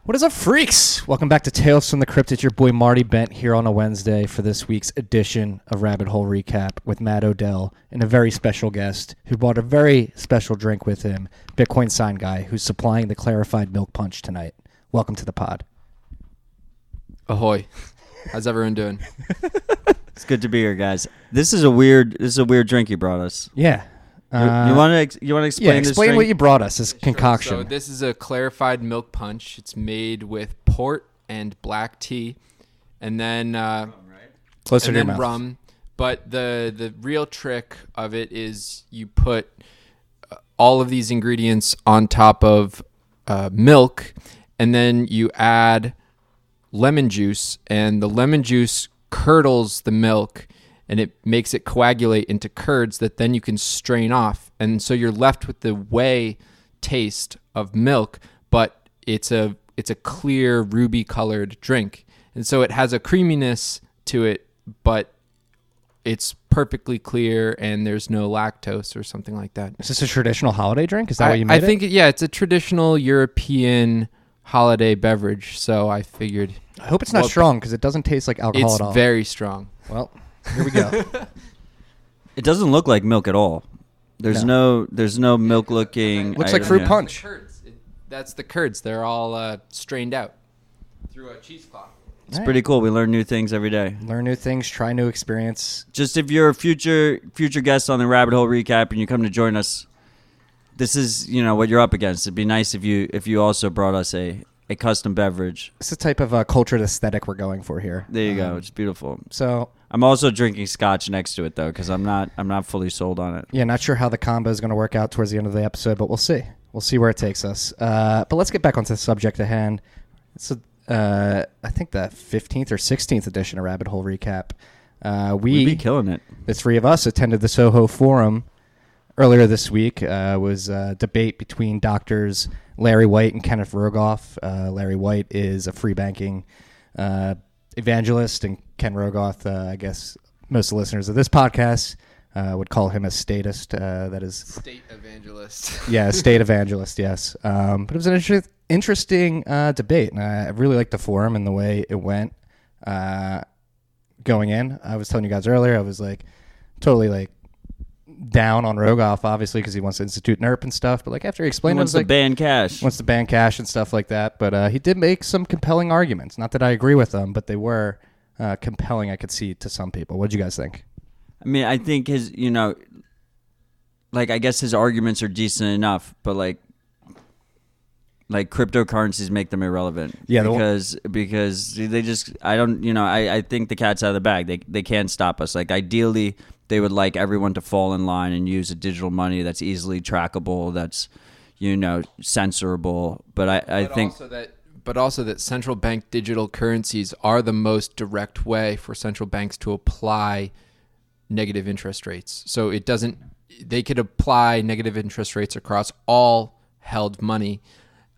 What is up, freaks? Welcome back to Tales from the Crypt. It's your boy Marty Bent here on a Wednesday for this week's edition of Rabbit Hole Recap with Matt Odell and a very special guest who brought a very special drink with him, Bitcoin Sign Guy, who's supplying the clarified milk punch tonight. Welcome to the pod. Ahoy. How's everyone doing? It's good to be here, guys. This is a weird drink you brought us. Yeah. You want to explain this drink? Explain what you brought us, this concoction. So this is a clarified milk punch. It's made with port and black tea, and then Closer to your mouth. rum. But the real trick of it is you put all of these ingredients on top of milk, and then you add lemon juice, and the lemon juice curdles the milk, and it makes it coagulate into curds that then you can strain off. And so you're left with the whey taste of milk, but it's a clear ruby colored drink. And so it has a creaminess to it, but it's perfectly clear and there's no lactose or something like that. Is this a traditional holiday drink? Is that what you made I think, yeah, it's a traditional European holiday beverage. So I figured. I hope it's not strong because it doesn't taste like alcohol at all. It's very strong. Well, here we go. It doesn't look like milk at all. There's no milk looking. Looks like fruit punch. That's the curds. They're all strained out through a cheesecloth. It's pretty cool. We learn new things every day. Learn new things, try new experience. Just if you're a future guest on the Rabbit Hole Recap and you come to join us, this is what you're up against. It'd be nice if you also brought us a custom beverage. It's the type of cultured aesthetic we're going for here. There you go. It's beautiful. So I'm also drinking scotch next to it though, because I'm not fully sold on it. Yeah, not sure how the combo is going to work out towards the end of the episode, but we'll see. We'll see where it takes us. But let's get back onto the subject at hand. It's I think the 15th or 16th edition of Rabbit Hole Recap. We'd be killing it. The three of us attended the Soho Forum earlier this week. Was a debate between doctors Larry White and Kenneth Rogoff. Larry White is a free banking evangelist, and Ken Rogoff, I guess most of the listeners of this podcast would call him a statist. That is State evangelist. Yeah, state evangelist, yes. But it was an interesting debate, and I really liked the forum and the way it went going in. I was telling you guys earlier, I was totally down on Rogoff, obviously, because he wants to institute NERP and stuff. But after he explained, he wants to ban cash. Wants to ban cash and stuff like that. But he did make some compelling arguments. Not that I agree with them, but they were compelling. I could see to some people. What did you guys think? I mean, I think his, I guess his arguments are decent enough, but cryptocurrencies make them irrelevant. Yeah, because they just, I think the cat's out of the bag. They can't stop us. Ideally, they would like everyone to fall in line and use a digital money that's easily trackable, that's, censorable. But I think also that central bank digital currencies are the most direct way for central banks to apply negative interest rates. So they could apply negative interest rates across all held money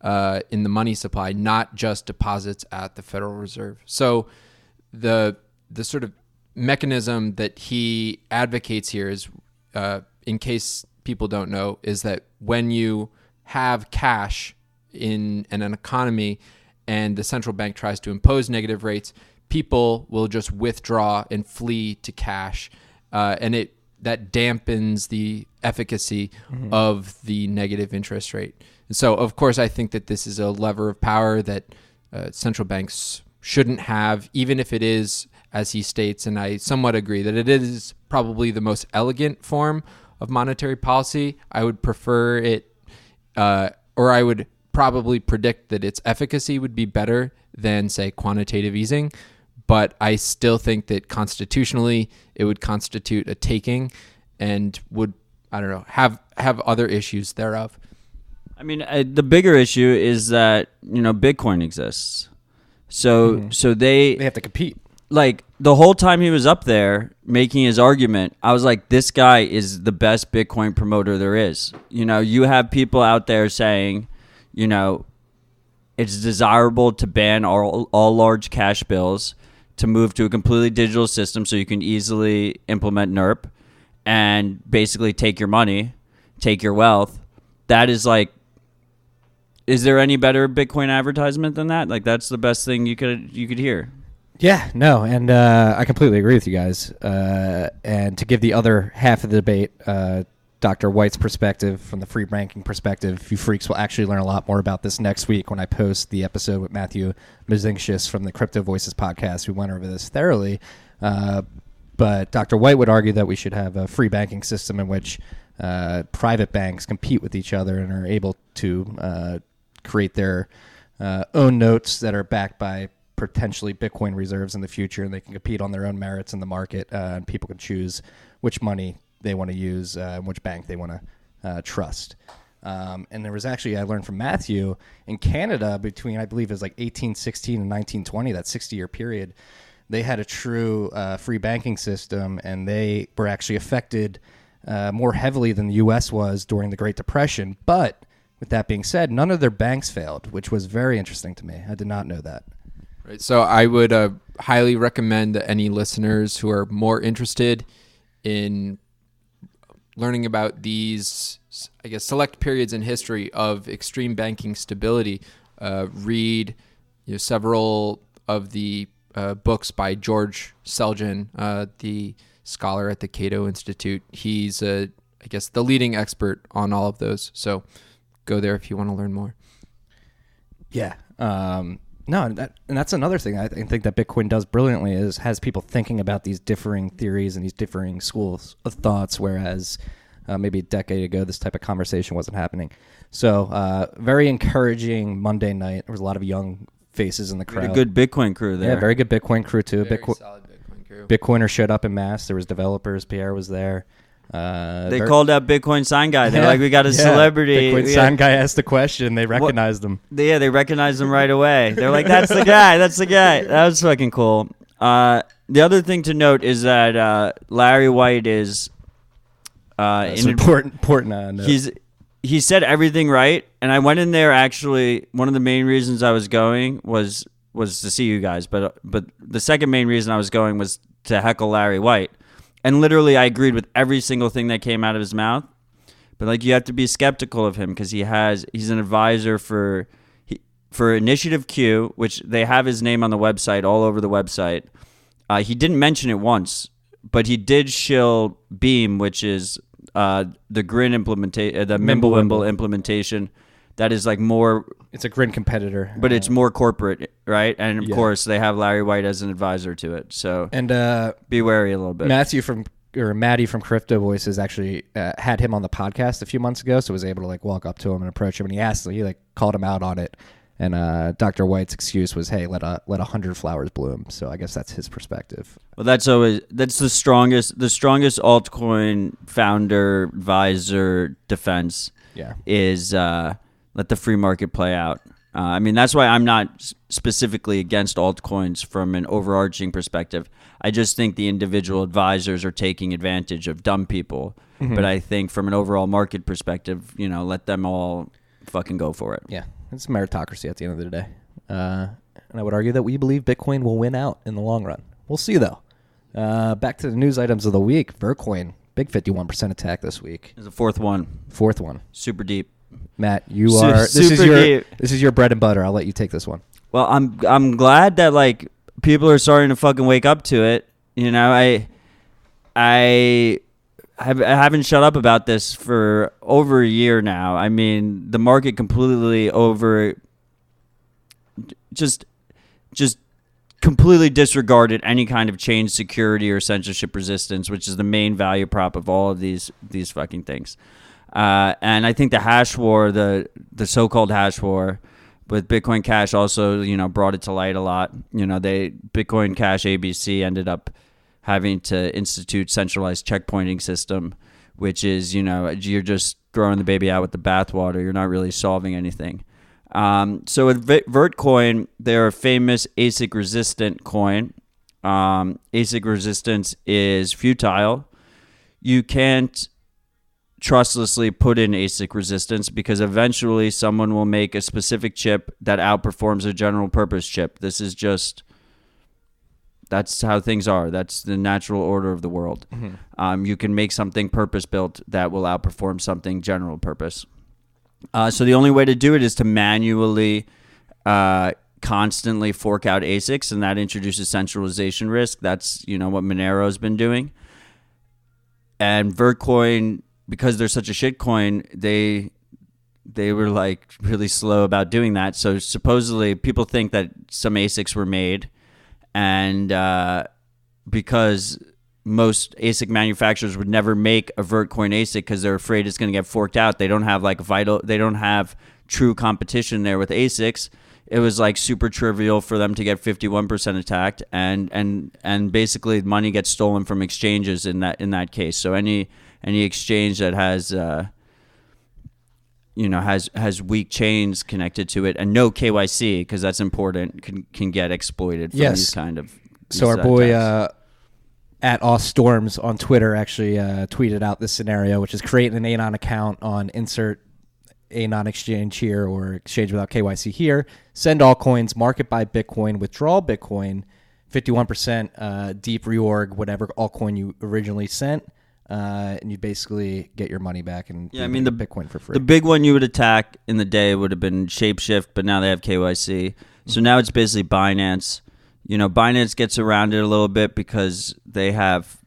in the money supply, not just deposits at the Federal Reserve. So the sort of mechanism that he advocates here is, in case people don't know, is that when you have cash in an economy and the central bank tries to impose negative rates, people will just withdraw and flee to cash, and that dampens the efficacy of the negative interest rate. And so, of course, I think that this is a lever of power that central banks shouldn't have, even if it is, as he states, and I somewhat agree, that it is probably the most elegant form of monetary policy. I would prefer it, or I would probably predict that its efficacy would be better than, say, quantitative easing. But I still think that constitutionally it would constitute a taking and would, have other issues thereof. I mean, the bigger issue is that, Bitcoin exists. So they have to compete. The whole time he was up there making his argument, I was like, this guy is the best Bitcoin promoter there is. You have people out there saying, it's desirable to ban all large cash bills, to move to a completely digital system so you can easily implement NERP and basically take your money, take your wealth. That is is there any better Bitcoin advertisement than that? Like, that's the best thing you could hear. Yeah, no, and I completely agree with you guys. And to give the other half of the debate, Dr. White's perspective from the free banking perspective, you freaks will actually learn a lot more about this next week when I post the episode with Matthew Mazinksius from the Crypto Voices podcast. We went over this thoroughly. But Dr. White would argue that we should have a free banking system in which private banks compete with each other and are able to create their own notes that are backed by potentially Bitcoin reserves in the future, and they can compete on their own merits in the market, and people can choose which money they want to use and which bank they want to trust. And there was actually, I learned from Matthew, in Canada between, I believe it was like 1816 and 1920, that 60-year period, they had a true free banking system, and they were actually affected more heavily than the U.S. was during the Great Depression. But with that being said, none of their banks failed, which was very interesting to me. I did not know that. Right. So I would highly recommend that any listeners who are more interested in learning about these, I guess, select periods in history of extreme banking stability, read several of the books by George Selgin, the scholar at the Cato Institute. He's, I guess, the leading expert on all of those. So go there if you want to learn more. Yeah. No, and that's another thing I think that Bitcoin does brilliantly is has people thinking about these differing theories and these differing schools of thoughts, whereas maybe a decade ago this type of conversation wasn't happening. So very encouraging Monday night. There was a lot of young faces in the crowd. A good Bitcoin crew there. Yeah, very good Bitcoin crew too. Very solid Bitcoin crew. Bitcoiners showed up in mass. There was developers. Pierre was there. They called out Bitcoin sign guy. They're like, we got a celebrity. Bitcoin sign guy asked the question. They recognized him. Yeah, they recognized him right away. They're like, that's the guy. That's the guy. That was fucking cool. The other thing to note is that Larry White is That's important note. He said everything right, and I went in there. Actually, one of the main reasons I was going was to see you guys, but the second main reason I was going was to heckle Larry White. And literally, I agreed with every single thing that came out of his mouth. But like, you have to be skeptical of him because he's an advisor for Initiative Q, which they have his name on the website, all over the website. He didn't mention it once, but he did shill Beam, which is the Grin implementation, the Mimblewimble implementation. That is like more. It's a Grin competitor, but it's more corporate, right? And of course, they have Larry White as an advisor to it. So be wary a little bit. Maddie from Crypto Voices actually had him on the podcast a few months ago, so was able to like walk up to him and approach him, and he called him out on it. And Dr. White's excuse was, "Hey, let 100 flowers bloom." So I guess that's his perspective. Well, that's the strongest altcoin founder advisor defense. Yeah, is let the free market play out. I mean, that's why I'm not specifically against altcoins from an overarching perspective. I just think the individual advisors are taking advantage of dumb people. Mm-hmm. But I think from an overall market perspective, let them all fucking go for it. Yeah, it's meritocracy at the end of the day. And I would argue that we believe Bitcoin will win out in the long run. We'll see, though. Back to the news items of the week. Vercoin, big 51% attack this week. There's a fourth one. Super deep. Matt, this is your bread and butter. I'll let you take this one. Well, I'm glad that like people are starting to fucking wake up to it. I haven't shut up about this for over a year now. I mean, the market completely just completely disregarded any kind of change security or censorship resistance, which is the main value prop of all of these fucking things. And I think the hash war, the so-called hash war with Bitcoin Cash also, brought it to light a lot. Bitcoin Cash ABC ended up having to institute centralized checkpointing system, which is, you're just throwing the baby out with the bathwater. You're not really solving anything. So with Vertcoin, they're a famous ASIC resistant coin. ASIC resistance is futile. You can't trustlessly put in ASIC resistance because eventually someone will make a specific chip that outperforms a general purpose chip. That's how things are. That's the natural order of the world. Mm-hmm. You can make something purpose built that will outperform something general purpose. So the only way to do it is to manually constantly fork out ASICs, and that introduces centralization risk. That's what Monero's been doing. And Vertcoin, because they're such a shit coin, they were like really slow about doing that. So supposedly people think that some ASICs were made, and because most ASIC manufacturers would never make a Vertcoin ASIC because they're afraid it's going to get forked out. They don't have true competition there with ASICs. It was like super trivial for them to get 51% attacked, and basically money gets stolen from exchanges in that case. So any exchange that has has weak chains connected to it and no KYC, because that's important, can get exploited from these kind of. So our boy at Storms on Twitter actually tweeted out this scenario, which is create an Anon account on insert Anon exchange here or exchange without KYC here, send all coins, market by Bitcoin, withdraw Bitcoin, 51% deep reorg whatever altcoin you originally sent, and you basically get your money back and the Bitcoin for free. The big one you would attack in the day would have been Shapeshift, but now they have KYC. So now it's basically Binance. Binance gets around it a little bit because they have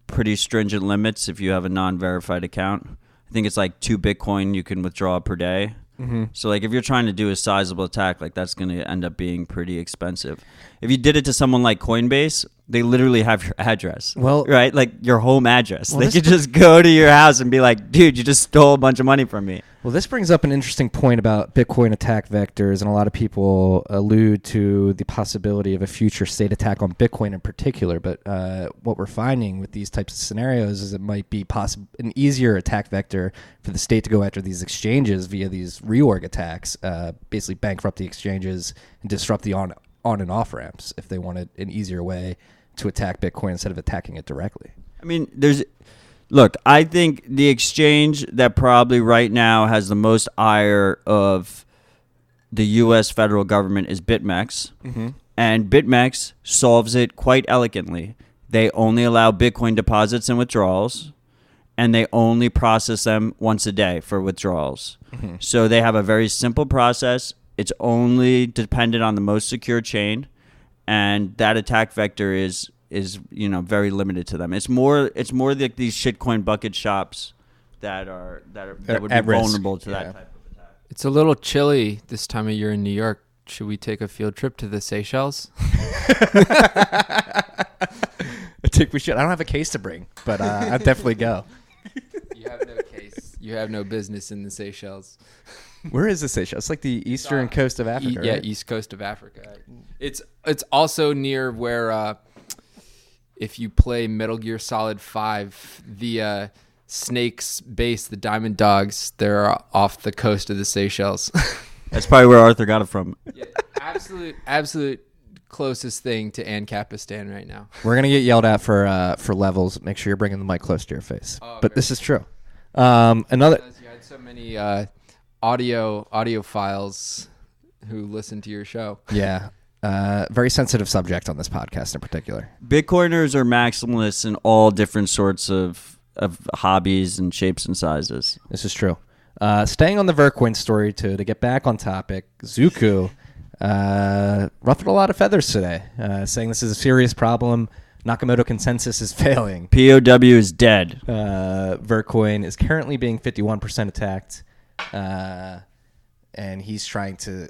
pretty stringent limits if you have a non-verified account. I think it's like 2 Bitcoin you can withdraw per day. Mm-hmm. So like if you're trying to do a sizable attack, like that's going to end up being pretty expensive. If you did it to someone like Coinbase, they literally have your address. Well, right? Like your home address. They could just go to your house and be like, dude, you just stole a bunch of money from me. Well, this brings up an interesting point about Bitcoin attack vectors, and a lot of people allude to the possibility of a future state attack on Bitcoin in particular. But what we're finding with these types of scenarios is it might be an easier attack vector for the state to go after these exchanges via these reorg attacks, basically bankrupt the exchanges and disrupt the on and off ramps if they wanted an easier way to attack Bitcoin instead of attacking it directly. I mean, Look, I think the exchange that probably right now has the most ire of the U.S. federal government is BitMEX. Mm-hmm. And BitMEX solves it quite elegantly. They only allow Bitcoin deposits and withdrawals, and they only process them once a day for withdrawals. Mm-hmm. So they have a very simple process. It's only dependent on the most secure chain, and that attack vector is very limited to them. It's more like these shitcoin bucket shops that would be vulnerable to that type of attack. It's a little chilly this time of year in New York. Should we take a field trip to the Seychelles? I think we should. I don't have a case to bring, but I'd definitely go. You have no case. You have no business in the Seychelles. Where is the Seychelles? It's like the eastern coast of Africa, right? East coast of Africa. It's also near where if you play Metal Gear Solid 5, the Snake's base, the Diamond Dogs, they're off the coast of the Seychelles. That's probably where Arthur got it from. Yeah, absolute closest thing to Ancapistan right now. We're gonna get yelled at for levels. Make sure you're bringing the mic close to your face. But this is true. Another. You had so many audio files who listen to your show. Yeah. Very sensitive subject on this podcast in particular. Bitcoiners are maximalists in all different sorts of hobbies and shapes and sizes. This is true. Staying on the Vertcoin story to get back on topic, Zuku ruffled a lot of feathers today, saying this is a serious problem. Nakamoto consensus is failing. POW is dead. Vertcoin is currently being 51% attacked, and he's trying to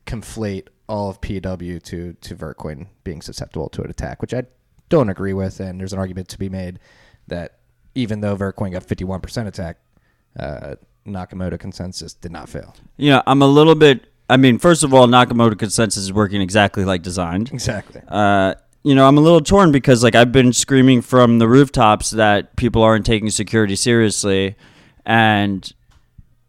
conflate all of POW to Vertcoin being susceptible to an attack, which I don't agree with. And there's an argument to be made that even though Vertcoin got 51% attack, Nakamoto consensus did not fail. Yeah, I'm a little bit. I mean, first of all, Nakamoto consensus is working exactly like designed. Exactly. I'm a little torn because I've been screaming from the rooftops that people aren't taking security seriously, and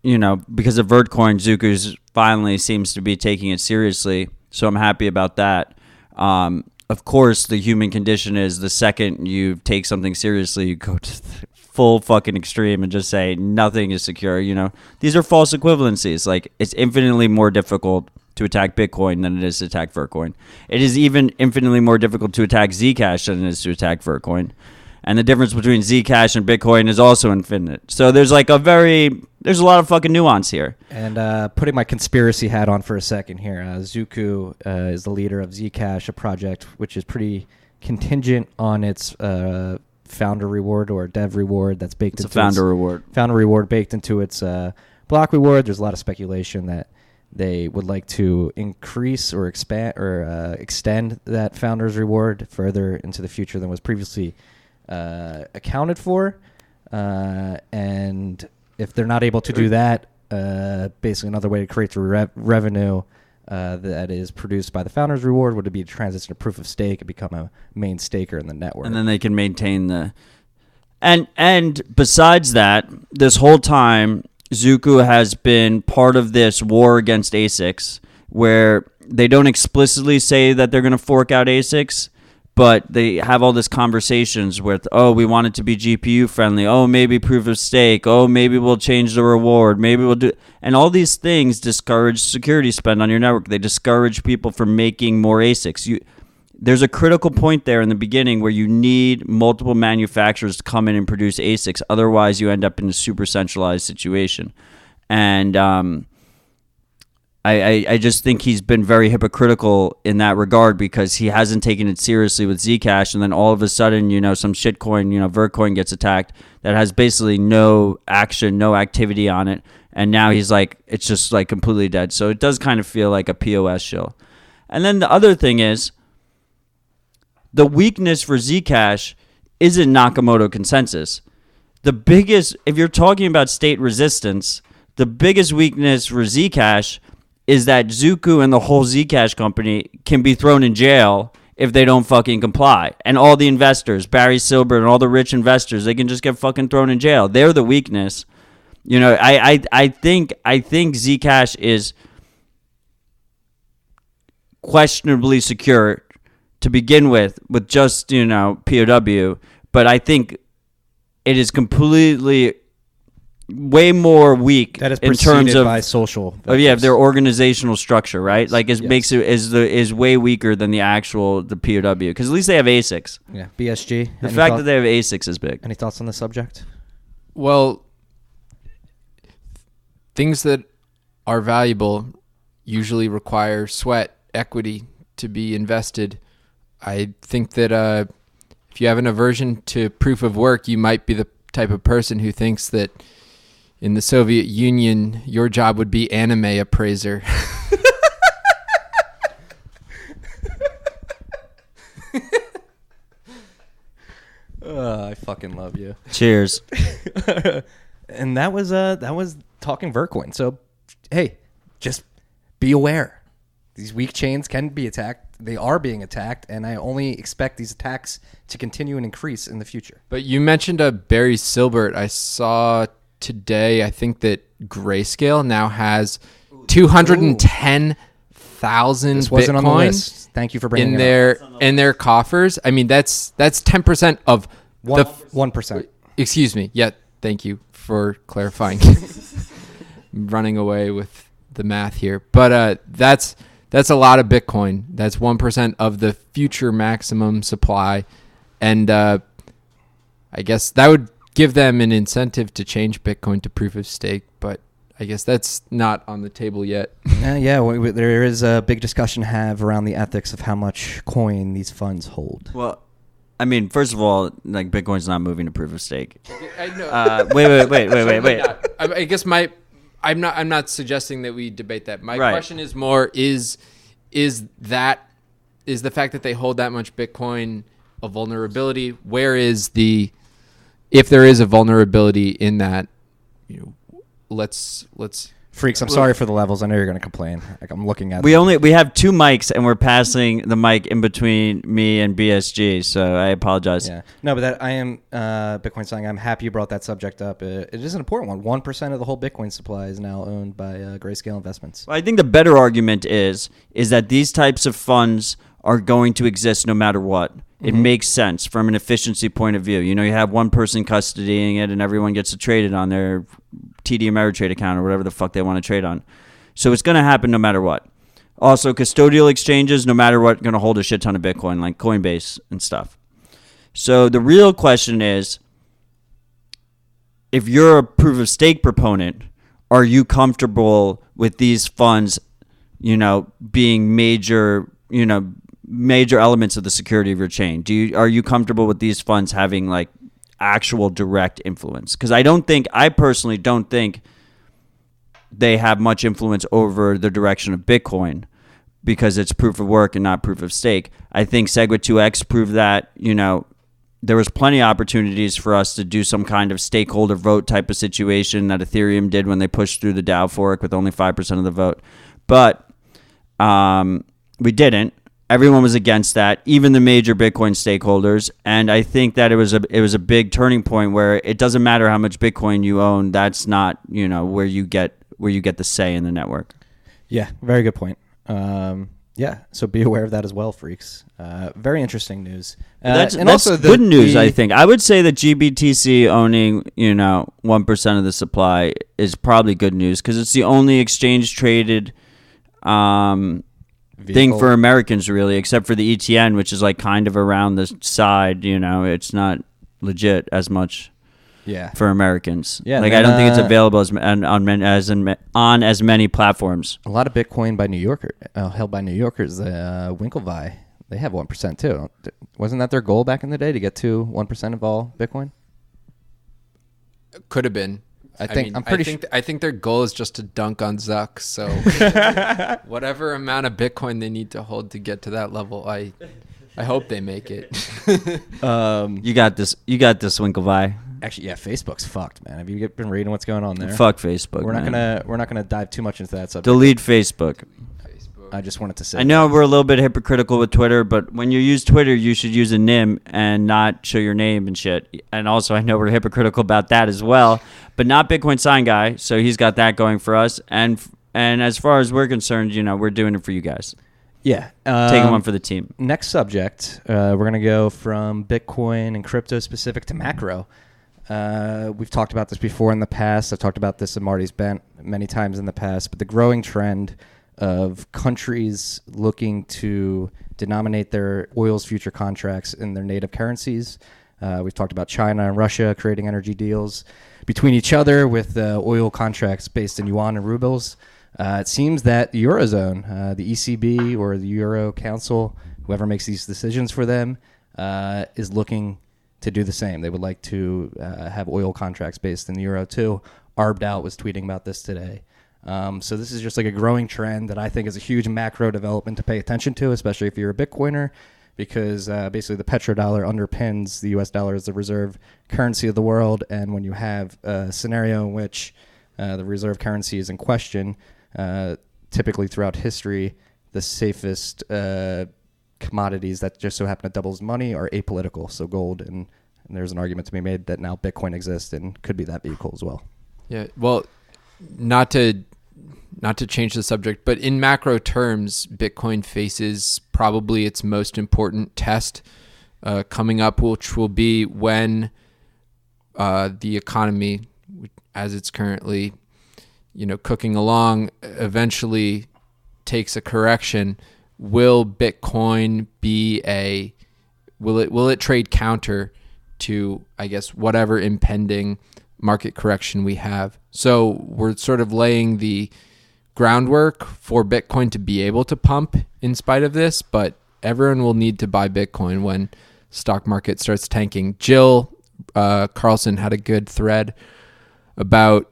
because of Vertcoin, Zuku's finally seems to be taking it seriously. So I'm happy about that. Of course, the human condition is the second you take something seriously, you go to the full fucking extreme and just say nothing is secure. These are false equivalencies. It's infinitely more difficult to attack Bitcoin than it is to attack Vertcoin. It is even infinitely more difficult to attack Zcash than it is to attack Vertcoin. And the difference between Zcash and Bitcoin is also infinite. So there's like there's a lot of fucking nuance here. And putting my conspiracy hat on for a second here, Zuku is the leader of Zcash, a project which is pretty contingent on its founder reward or dev reward that's baked into founder reward. Founder reward baked into its block reward. There's a lot of speculation that they would like to increase or expand or extend that founder's reward further into the future than was previously accounted for. And if they're not able to do that, basically another way to create the revenue that is produced by the founder's reward would be to transition to proof of stake and become a main staker in the network. And then they can maintain the... And besides that, this whole time, Zuku has been part of this war against ASICs, where they don't explicitly say that they're going to fork out ASICs, but they have all these conversations with, we want it to be GPU friendly. Maybe proof of stake. Maybe we'll change the reward. Maybe we'll do... And all these things discourage security spend on your network. They discourage people from making more ASICs. There's a critical point there in the beginning where you need multiple manufacturers to come in and produce ASICs. Otherwise, you end up in a super centralized situation. And I just think he's been very hypocritical in that regard because he hasn't taken it seriously with Zcash, and then all of a sudden, some shitcoin, Vercoin gets attacked that has basically no action, no activity on it, and now he's like, it's just like completely dead. So it does kind of feel like a POS shill. And then the other thing is, the weakness for Zcash isn't Nakamoto consensus. The biggest, if you're talking about state resistance, the biggest weakness for Zcash is that Zuku and the whole Zcash company can be thrown in jail if they don't fucking comply. And all the investors, Barry Silbert and all the rich investors, they can just get fucking thrown in jail. They're the weakness. I think Zcash is questionably secure to begin with just, POW. But I think it is completely way more weak that is in terms of by social. Their organizational structure, right? Like makes it is way weaker than the POW because at least they have ASICs. Yeah, BSG. The fact that they have ASICs is big. Any thoughts on the subject? Well, things that are valuable usually require sweat equity to be invested. I think that if you have an aversion to proof of work, you might be the type of person who thinks that in the Soviet Union, your job would be anime appraiser. I fucking love you. Cheers. And that was talking Vercoin. So, hey, just be aware. These weak chains can be attacked. They are being attacked, and I only expect these attacks to continue and increase in the future. But you mentioned Barry Silbert. I saw today, I think that Grayscale now has 210,000 This wasn't on the Bitcoin list. Thank you for bringing in their coffers. I mean, that's 10% of the 1%. Excuse me. Yeah, thank you for clarifying. I'm running away with the math here, but that's a lot of Bitcoin. That's 1% of the future maximum supply, and I guess that would give them an incentive to change Bitcoin to proof of stake, but I guess that's not on the table yet. There is a big discussion to have around the ethics of how much coin these funds hold. Well, I mean, first of all, like Bitcoin's not moving to proof of stake. I know. Wait. I guess I'm not suggesting that we debate that. My Right. question is more is the fact that they hold that much Bitcoin a vulnerability? Where is if there is a vulnerability in that, let's Freaks, I'm sorry for the levels. I know you're going to complain. Like, I'm looking at We have two mics and we're passing the mic in between me and BSG, so I apologize. Yeah. No, but that I am Bitcoin saying I'm happy you brought that subject up. It is an important one. 1% of the whole Bitcoin supply is now owned by Grayscale Investments. Well, I think the better argument is that these types of funds are going to exist no matter what. It makes sense from an efficiency point of view. You have one person custodying it and everyone gets to trade it on their TD Ameritrade account or whatever the fuck they want to trade on. So it's going to happen no matter what. Also, custodial exchanges, no matter what, going to hold a shit ton of Bitcoin, like Coinbase and stuff. So the real question is, if you're a proof of stake proponent, are you comfortable with these funds, being major elements of the security of your chain? Are you comfortable with these funds having like actual direct influence? Because I personally don't think they have much influence over the direction of Bitcoin, because it's proof of work and not proof of stake. I think SegWit2x proved that, there was plenty of opportunities for us to do some kind of stakeholder vote type of situation that Ethereum did when they pushed through the DAO fork with only 5% of the vote. But we didn't. Everyone was against that, even the major Bitcoin stakeholders. And I think that it was a big turning point where it doesn't matter how much Bitcoin you own. That's not, where you get the say in the network. Yeah, very good point. So be aware of that as well, freaks. Very interesting news. That's also good news, I think. I would say that GBTC owning, 1% of the supply is probably good news, because it's the only exchange-traded thing for Americans, really, except for the ETN, which is like kind of around the side. It's not legit as much. Yeah. For Americans. Yeah. Like, I don't think it's available on as many platforms. A lot of Bitcoin by held by New Yorkers. Winklevi, they have 1% too. Wasn't that their goal back in the day, to get to 1% of all Bitcoin? Could have been. I think their goal is just to dunk on Zuck. So whatever amount of Bitcoin they need to hold to get to that level, I hope they make it. You got this, Winklevi. Actually, yeah, Facebook's fucked, man. Have you been reading what's going on there? Fuck Facebook. We're not gonna dive too much into that subject. Delete Facebook. I just wanted to say. I know we're a little bit hypocritical with Twitter, but when you use Twitter, you should use a NIM and not show your name and shit. And also, I know we're hypocritical about that as well, but not Bitcoin Sign Guy. So he's got that going for us. And as far as we're concerned, we're doing it for you guys. Yeah. Taking one for the team. Next subject, we're going to go from Bitcoin and crypto specific to macro. We've talked about this before in the past. I've talked about this in Marty's Bent many times in the past, but the growing trend of countries looking to denominate their oil's future contracts in their native currencies. We've talked about China and Russia creating energy deals between each other with oil contracts based in yuan and rubles. It seems that the Eurozone, the ECB or the Euro Council, whoever makes these decisions for them, is looking to do the same. They would like to have oil contracts based in the euro too. Arbed Out was tweeting about this today. So this is just like a growing trend that I think is a huge macro development to pay attention to, especially if you're a Bitcoiner, because basically the petrodollar underpins the US dollar as the reserve currency of the world. And when you have a scenario in which the reserve currency is in question, typically throughout history, the safest commodities that just so happen to double as money are apolitical. So gold, and there's an argument to be made that now Bitcoin exists and could be that vehicle as well. Yeah, well, not to change the subject, but in macro terms, Bitcoin faces probably its most important test coming up, which will be when the economy, as it's currently, cooking along, eventually takes a correction. Will Bitcoin will it trade counter to, I guess, whatever impending market correction we have? So we're sort of laying the groundwork for Bitcoin to be able to pump in spite of this, but everyone will need to buy Bitcoin when stock market starts tanking. Jill Carlson had a good thread about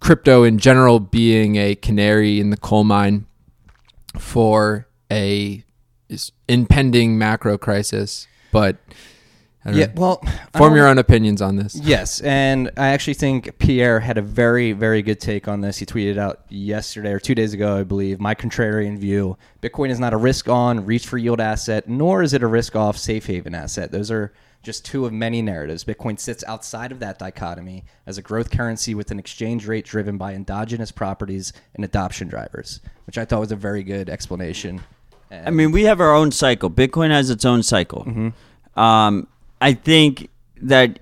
crypto in general being a canary in the coal mine for a impending macro crisis, but form your own opinions on this. Yes, and I actually think Pierre had a very, very good take on this. He tweeted out yesterday or 2 days ago, I believe, my contrarian view. Bitcoin is not a risk-on, reach-for-yield asset, nor is it a risk-off, safe-haven asset. Those are just two of many narratives. Bitcoin sits outside of that dichotomy as a growth currency with an exchange rate driven by endogenous properties and adoption drivers, which I thought was a very good explanation. I mean, we have our own cycle. Bitcoin has its own cycle. Mm-hmm. I think that,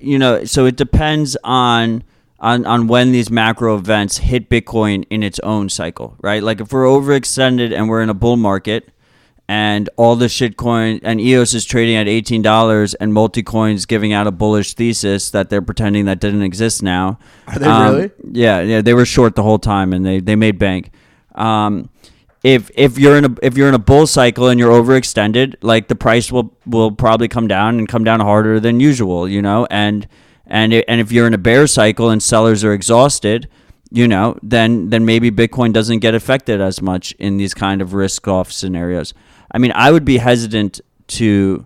so it depends on when these macro events hit Bitcoin in its own cycle, right? Like if we're overextended and we're in a bull market and all the shitcoin, and EOS is trading at $18, and Multicoin's giving out a bullish thesis that they're pretending that didn't exist now. Are they really? Yeah, they were short the whole time, and they made bank. If you're in a bull cycle and you're overextended, like the price will probably come down and come down harder than usual, and if you're in a bear cycle and sellers are exhausted, then maybe Bitcoin doesn't get affected as much in these kind of risk off scenarios. I mean, I would be hesitant to,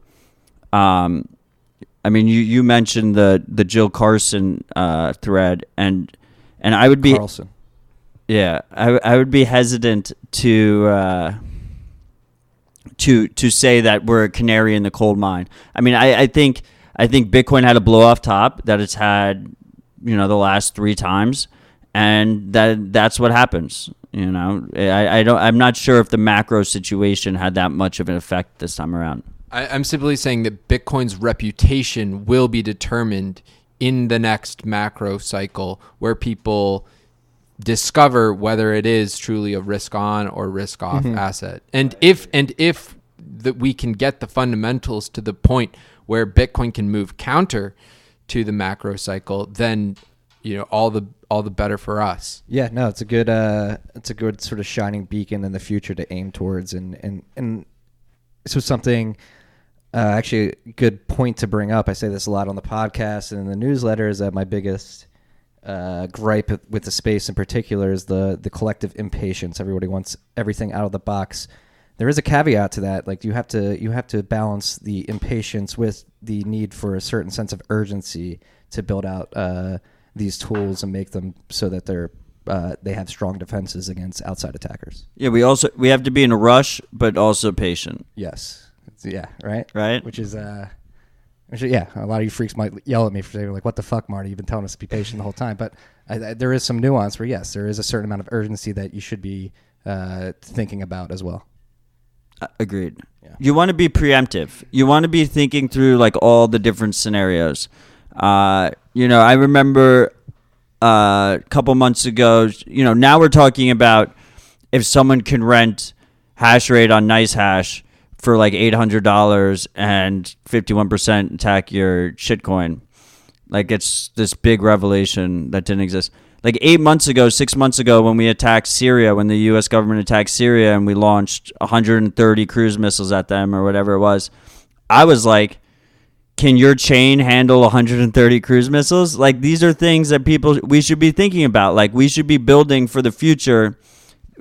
you mentioned the Jill Carson thread, and I would be Carlson. Yeah, I would be hesitant to say that we're a canary in the coal mine. I mean, I think Bitcoin had a blow off top that it's had, the last 3 times, and that's what happens. I'm not sure if the macro situation had that much of an effect this time around. I'm simply saying that Bitcoin's reputation will be determined in the next macro cycle, where people discover whether it is truly a risk on or risk off asset. And if that we can get the fundamentals to the point where Bitcoin can move counter to the macro cycle, then all the better for us. Yeah, no, it's a good sort of shining beacon in the future to aim towards, and this was something actually a good point to bring up. I say this a lot on the podcast and in the newsletter, is that my biggest gripe with the space in particular is the collective impatience. Everybody wants everything out of the box. There is a caveat to that. Like you have to balance the impatience with the need for a certain sense of urgency to build out these tools and make them so that they have strong defenses against outside attackers. Yeah, we have to be in a rush, but also patient. Yes. Yeah. Right. Right. Which is yeah, a lot of you freaks might yell at me for saying, like, what the fuck, Marty? You've been telling us to be patient the whole time. But there is some nuance where, yes, there is a certain amount of urgency that you should be thinking about as well. Agreed. Yeah. You want to be preemptive. You want to be thinking through, like, all the different scenarios. I remember a couple months ago, now we're talking about if someone can rent hash rate on NiceHash for like $800 and 51% attack your shitcoin. Like, it's this big revelation that didn't exist. Like 6 months ago, when we attacked Syria, when the U.S. government attacked Syria and we launched 130 cruise missiles at them or whatever it was, I was like, can your chain handle 130 cruise missiles? Like, these are things that we should be thinking about. Like, we should be building for the future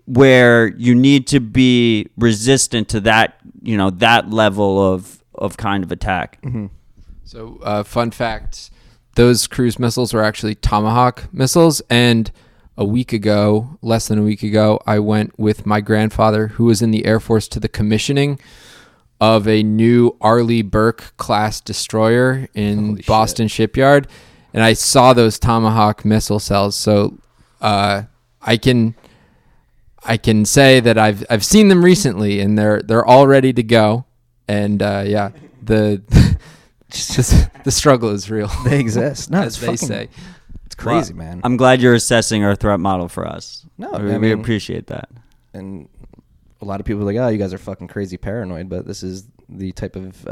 where you need to be resistant to that, that level of kind of attack. Mm-hmm. So, fun fact, those cruise missiles were actually Tomahawk missiles. And less than a week ago, I went with my grandfather, who was in the Air Force, to the commissioning of a new Arleigh Burke class destroyer in Boston Shipyard. And I saw those Tomahawk missile cells. So, I can say that I've seen them recently, and they're all ready to go. And the struggle is real. They exist. No, as they say. It's crazy, man. I'm glad you're assessing our threat model for us. No, we appreciate that. And a lot of people are like, oh, you guys are fucking crazy paranoid, but this is the type of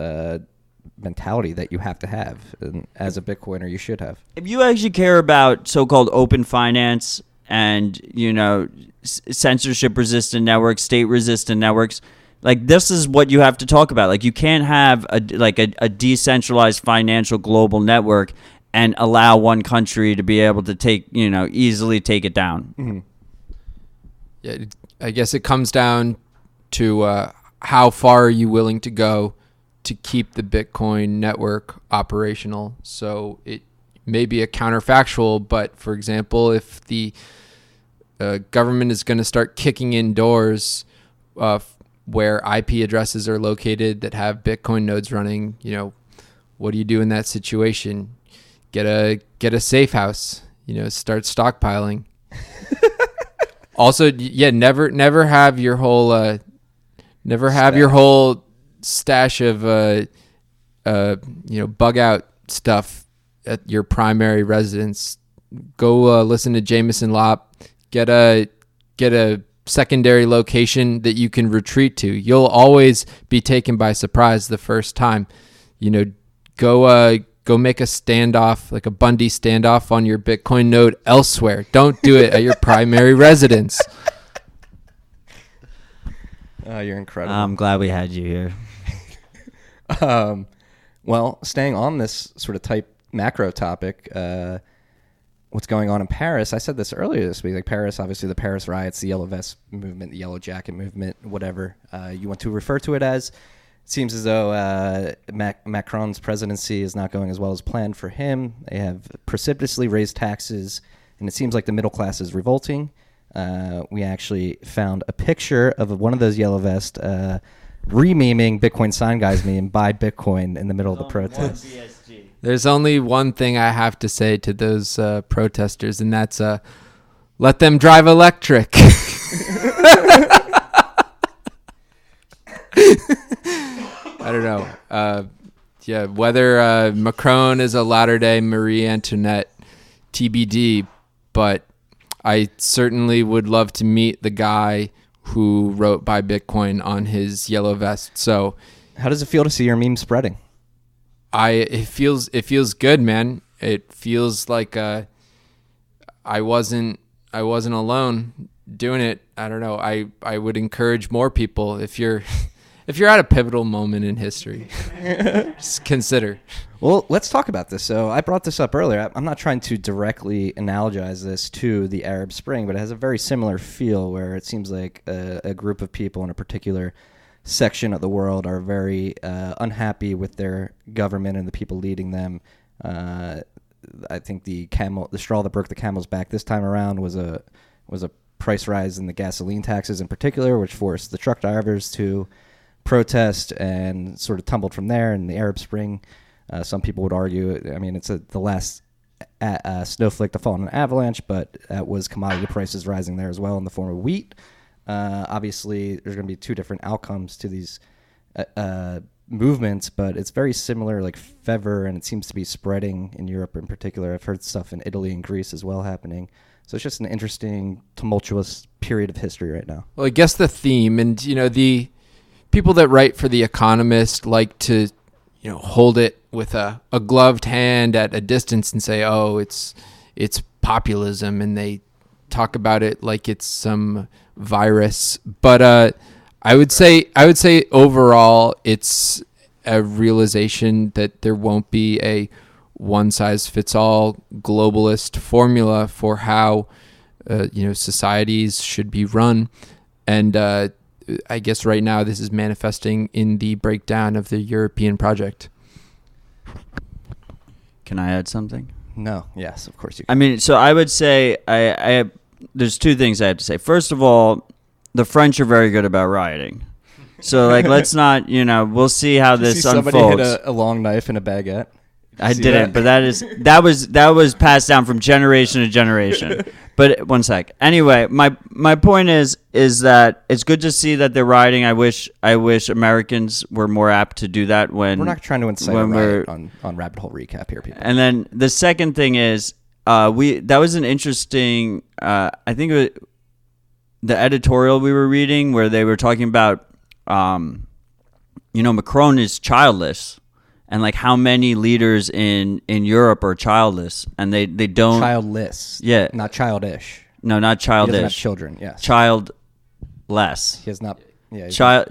mentality that you have to have, and as a Bitcoiner, you should have. If you actually care about so-called open finance and censorship resistant networks, state resistant networks, like, this is what you have to talk about. Like, you can't have a decentralized financial global network and allow one country to be able to easily take it down. Mm-hmm. Yeah, I guess it comes down to how far are you willing to go to keep the Bitcoin network operational. So it may be a counterfactual, but for example, if the government is going to start kicking in doors where IP addresses are located that have Bitcoin nodes running, what do you do in that situation? Get a safe house, start stockpiling. Also, yeah, never have your whole your whole stash of bug out stuff at your primary residence. Go listen to Jameson Lopp. Get a secondary location that you can retreat to. You'll always be taken by surprise the first time. Go make a standoff, like a Bundy standoff on your Bitcoin node elsewhere. Don't do it at your primary residence. You're incredible. I'm glad we had you here. Well, staying on this sort of type macro topic, what's going on in Paris? I said this earlier this week. Like Paris, obviously the Paris riots, the Yellow Vest movement, the Yellow Jacket movement, whatever you want to refer to it as. It seems as though Macron's presidency is not going as well as planned for him. They have precipitously raised taxes, and it seems like the middle class is revolting. We actually found a picture of one of those Yellow Vest rememing Bitcoin sign guys meme, buy Bitcoin, in the middle of the protest. There's only one thing I have to say to those protesters, and that's let them drive electric. I don't know. Whether Macron is a latter-day Marie Antoinette, TBD, but I certainly would love to meet the guy who wrote buy Bitcoin on his yellow vest. So how does it feel to see your meme spreading? It feels good, man. It feels like I wasn't alone doing it. I don't know. I would encourage more people, if you're at a pivotal moment in history, just consider. Well, let's talk about this. So I brought this up earlier. I'm not trying to directly analogize this to the Arab Spring, but it has a very similar feel where it seems like a group of people in a particular section of the world are very unhappy with their government and the people leading them. I think the straw that broke the camel's back this time around was a price rise in the gasoline taxes in particular, which forced the truck drivers to protest and sort of tumbled from there. And the Arab Spring, some people would argue, I mean, it's the last snowflake to fall in an avalanche, but that was commodity prices rising there as well in the form of wheat. Obviously, there's going to be two different outcomes to these movements, but it's very similar, like fever, and it seems to be spreading in Europe in particular. I've heard stuff in Italy and Greece as well happening. So it's just an interesting, tumultuous period of history right now. Well, I guess the theme, and the people that write for The Economist like to, hold it with a gloved hand at a distance and say, oh, it's populism, and they talk about it like it's some virus. But I would say overall it's a realization that there won't be a one-size-fits-all globalist formula for how societies should be run. And I guess right now this is manifesting in the breakdown of the European project. Can I add something? No. Yes, of course you can. I mean, so I would say there's two things I have to say. First of all, the French are very good about rioting. So, let's not, we'll see how this unfolds. Somebody hit a long knife in a baguette. I didn't, but that was passed down from generation to generation. But one sec. Anyway, my point is that it's good to see that they're rioting. I wish Americans were more apt to do that when we're not trying to incite a riot on Rabbit Hole Recap here, people. And then the second thing is that was an interesting I think the editorial we were reading where they were talking about Macron is childless. And how many leaders in Europe are childless, and they don't childless, not childish. No, not childish. He doesn't have children. Yes, childless. He has not. Yeah,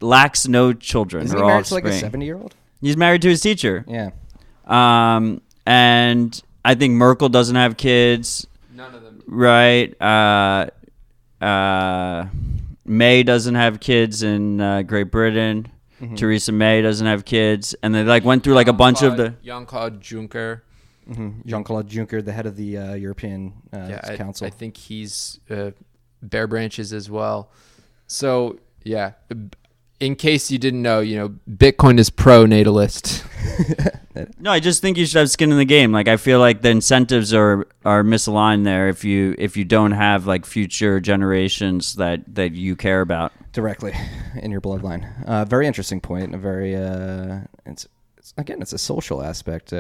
lacks no children. Isn't he married to a 70-year-old? He's married to his teacher. Yeah. And I think Merkel doesn't have kids. None of them. Right. May doesn't have kids in Great Britain. Mm-hmm. Theresa May doesn't have kids, and they went through a bunch of the Jean-Claude Juncker. Mm-hmm. Jean-Claude Juncker, the head of the European Council. I think he's bare branches as well. So yeah, in case you didn't know, Bitcoin is pro-natalist. No, I just think you should have skin in the game. I feel like the incentives are misaligned there if you don't have future generations that you care about directly in your bloodline. Very interesting point. A very it's a social aspect.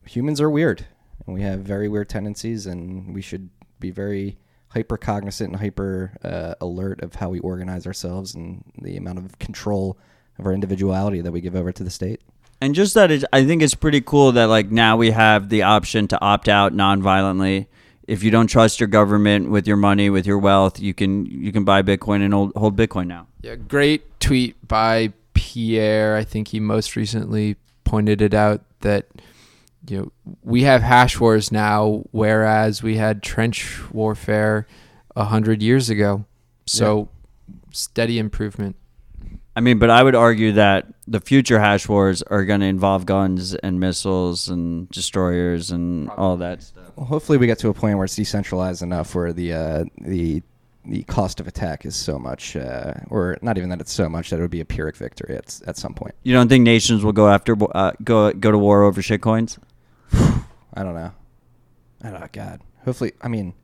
Humans are weird, and we have very weird tendencies, and we should be very hyper cognizant and hyper alert of how we organize ourselves and the amount of control of our individuality that we give over to the state. And just that I think it's pretty cool that like now we have the option to opt out non-violently. If you don't trust your government with your money, with your wealth, you can buy Bitcoin and hold Bitcoin now. Yeah, great tweet by Pierre. I think he most recently pointed it out that we have hash wars now, whereas we had trench warfare 100 years ago. So steady improvement. I mean, but I would argue that the future hash wars are going to involve guns and missiles and destroyers and all that stuff. Well, hopefully we get to a point where it's decentralized enough where the cost of attack is so much, or not even that it's so much, that it would be a Pyrrhic victory at some point. You don't think nations will go after go to war over shitcoins? I don't know. God. Hopefully, I mean,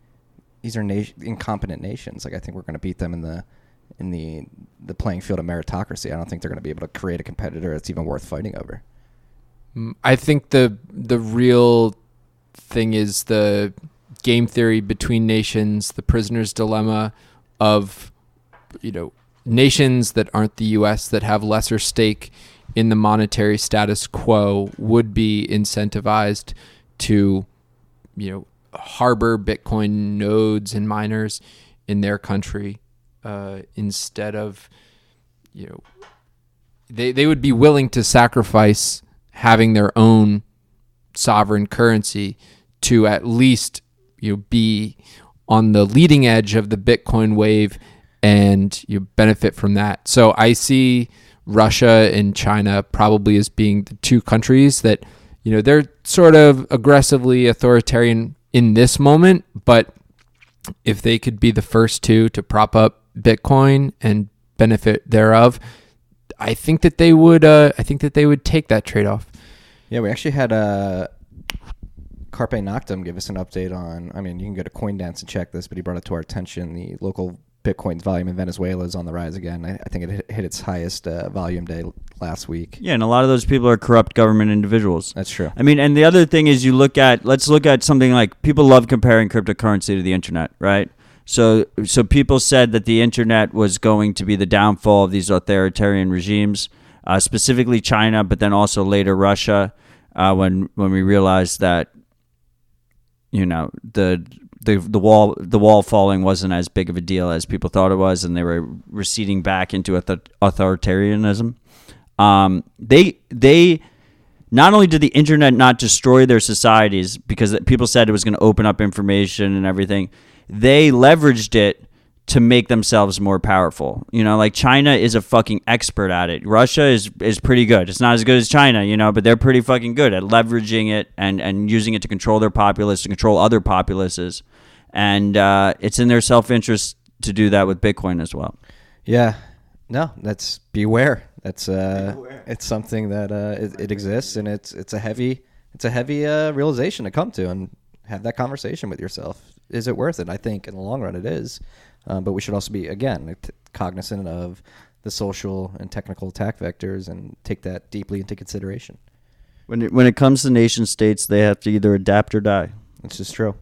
these are incompetent nations. Like, I think we're going to beat them in the playing field of meritocracy. I don't think they're going to be able to create a competitor that's even worth fighting over. I think the real thing is the game theory between nations, the prisoner's dilemma of, nations that aren't the U.S. that have lesser stake in the monetary status quo would be incentivized to, harbor Bitcoin nodes and miners in their country instead of, they would be willing to sacrifice having their own sovereign currency to at least be on the leading edge of the Bitcoin wave and you benefit from that. So I see Russia and China probably as being the two countries that, they're sort of aggressively authoritarian in this moment, but if they could be the first two to prop up Bitcoin and benefit thereof, I think that they would take that trade-off. Yeah, we actually had Carpe Noctem give us an update on, I mean, you can go to CoinDance and check this, but he brought it to our attention. The local Bitcoin's volume in Venezuela is on the rise again. I think it hit its highest volume day last week. Yeah, and a lot of those people are corrupt government individuals. That's true. I mean, and the other thing is let's look at something like, people love comparing cryptocurrency to the internet, right? So people said that the internet was going to be the downfall of these authoritarian regimes, specifically China, but then also later Russia, when we realized that, the wall falling wasn't as big of a deal as people thought it was, and they were receding back into authoritarianism. They not only did the internet not destroy their societies because people said it was going to open up information and everything, they leveraged it to make themselves more powerful. Like China is a fucking expert at it. Russia is pretty good. It's not as good as China, but they're pretty fucking good at leveraging it and using it to control their populace, to control other populaces. And it's in their self-interest to do that with Bitcoin as well. Yeah. No, that's beware. That's it's something that it exists, and it's a heavy realization to come to and have that conversation with yourself. Is it worth it? I think in the long run it is. But we should also be, again, cognizant of the social and technical attack vectors and take that deeply into consideration. When it comes to nation states, they have to either adapt or die. This is true.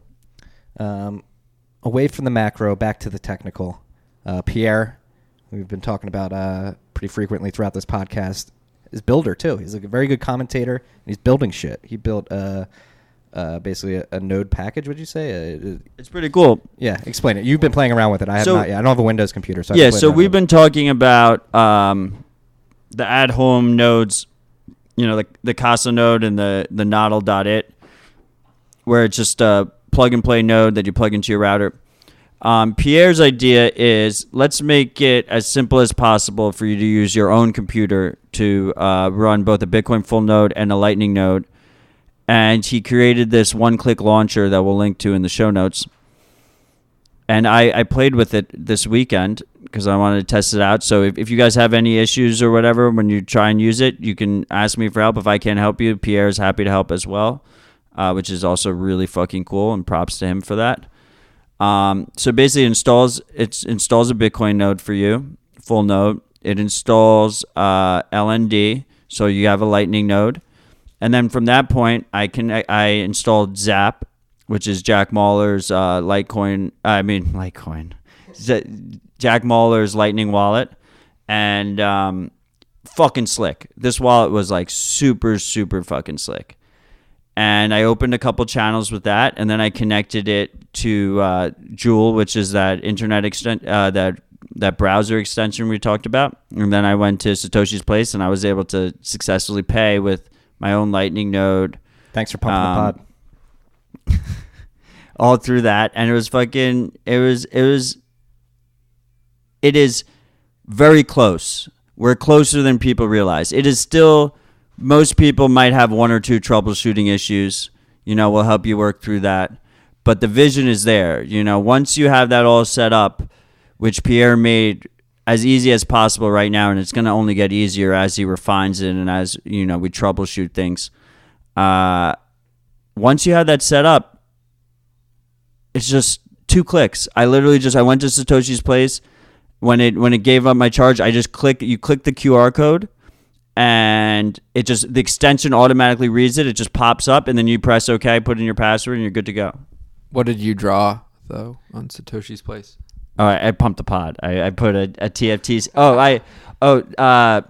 Away from the macro, back to the technical. Pierre, we've been talking about pretty frequently throughout this podcast, is builder too. He's a very good commentator, and he's building shit. He built basically a node package, would you say? It's pretty cool. Yeah, explain it. You've been playing around with it. I have not yet. I don't have a Windows computer. So so we've been talking about the at-home nodes, the Casa node and the Nodl.it, where it's just a plug-and-play node that you plug into your router. Pierre's idea is, let's make it as simple as possible for you to use your own computer to run both a Bitcoin full node and a Lightning node. And he created this one-click launcher that we'll link to in the show notes. And I played with it this weekend because I wanted to test it out. So if you guys have any issues or whatever when you try and use it, you can ask me for help. If I can't help you, Pierre's happy to help as well, which is also really fucking cool, and props to him for that. So basically it installs a Bitcoin node for you, full node. It installs LND, so you have a Lightning node. And then from that point, I installed Zap, which is Jack Mallers' Litecoin. Jack Mallers' Lightning wallet, and fucking slick. This wallet was like super, super fucking slick. And I opened a couple channels with that, and then I connected it to Joule, which is that internet that browser extension we talked about. And then I went to Satoshi's Place, and I was able to successfully pay with my own Lightning node. Thanks for pumping the pod. All through that, and it is very close. We're closer than people realize. It is still, most people might have one or two troubleshooting issues. We'll help you work through that. But the vision is there. Once you have that all set up, which Pierre made as easy as possible right now, and it's going to only get easier as he refines it and as, we troubleshoot things. Once you have that set up, it's just 2 clicks. I went to Satoshi's Place. When it gave up my charge, you click the QR code, and the extension automatically reads it. It just pops up, and then you press OK, put in your password, and you're good to go. What did you draw though on Satoshi's Place? Oh, I pumped the pod. I put a TFT.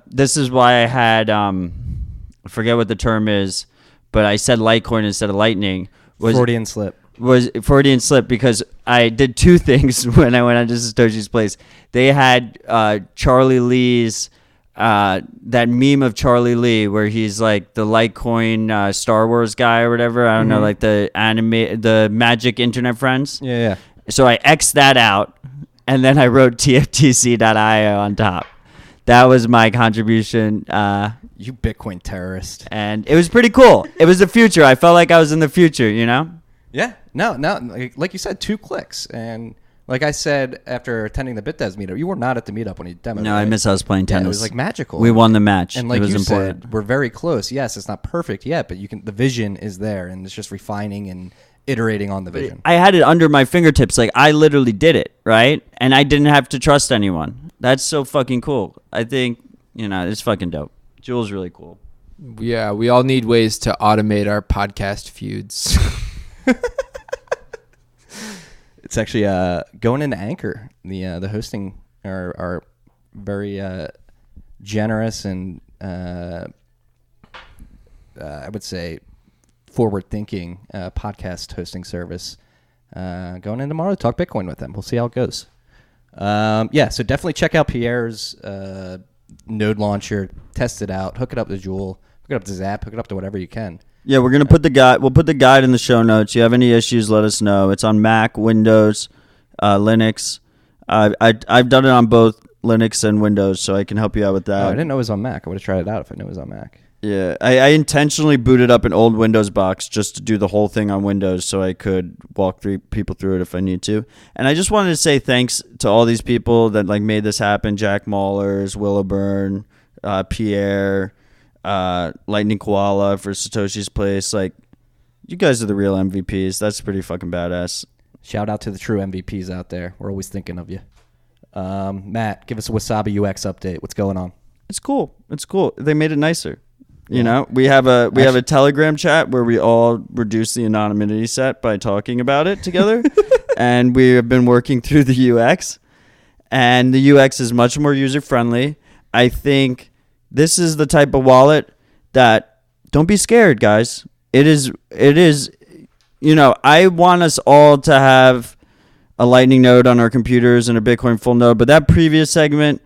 This is why I had I forget what the term is, but I said Litecoin instead of Lightning. Freudian slip. Was Freudian slip, because I did 2 things when I went onto Satoshi's Place. They had Charlie Lee's that meme of Charlie Lee where he's like the Litecoin Star Wars guy or whatever. I don't know, like the Magic Internet Friends. Yeah. So I X'd that out, and then I wrote TFTC.io on top. That was my contribution. You Bitcoin terrorist. And it was pretty cool. It was the future. I felt like I was in the future, Yeah. No. Like you said, 2 clicks. And like I said, after attending the BitDevs meetup, you were not at the meetup when he demoed. No, right? I miss us playing tennis. Yeah, it was like magical. We won the match. And like it was you important. said, we're very close. Yes, it's not perfect yet, but the vision is there, and it's just refining and iterating on the vision. I had it under my fingertips. Like, I literally did it, right? And I didn't have to trust anyone. That's so fucking cool. I think, it's fucking dope. Joule's really cool. Yeah, we all need ways to automate our podcast feuds. It's actually going into Anchor. The hosting are very generous and I would say forward-thinking podcast hosting service. Going in tomorrow to talk Bitcoin with them. We'll see how it goes. So definitely check out Pierre's node launcher. Test it out. Hook it up to Joule. Hook it up to Zap. Hook it up to whatever you can. Yeah, we're gonna put the guide. We'll put the guide in the show notes. You have any issues, let us know. It's on Mac, Windows, Linux. I've done it on both Linux and Windows, so I can help you out with that. I didn't know it was on Mac. I would have tried it out if I knew it was on Mac. Yeah, I intentionally booted up an old Windows box just to do the whole thing on Windows, so I could walk people through it if I need to. And I just wanted to say thanks to all these people that made this happen: Jack Mallers, Willowburn, Pierre. Lightning Koala for Satoshi's Place. You guys are the real MVPs. That's pretty fucking badass. Shout out to the true MVPs out there. We're always thinking of you. Matt, give us a Wasabi UX update. What's going on? It's cool. They made it nicer. We have a Telegram chat where we all reduce the anonymity set by talking about it together, and we have been working through the UX, and the UX is much more user friendly. I think this is the type of wallet that, don't be scared, guys. It is, I want us all to have a Lightning node on our computers and a Bitcoin full node, but that previous segment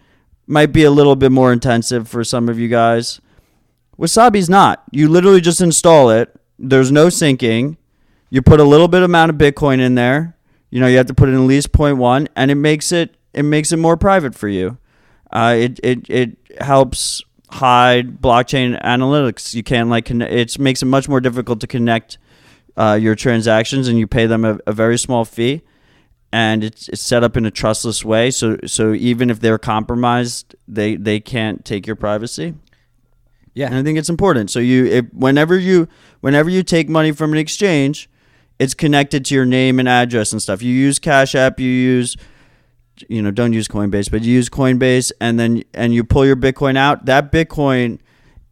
might be a little bit more intensive for some of you guys. Wasabi's not. You literally just install it. There's no syncing. You put a little bit amount of Bitcoin in there. You have to put in at least 0.1, and it makes it more private for you. It helps hide blockchain analytics. You can't it makes it much more difficult to connect your transactions, and you pay them a very small fee, and it's set up in a trustless way. So even if they're compromised, they can't take your privacy. Yeah, and I think it's important. So whenever you take money from an exchange, it's connected to your name and address and stuff. You use Cash App, you use. Don't use Coinbase, but you use Coinbase, and you pull your Bitcoin out. That Bitcoin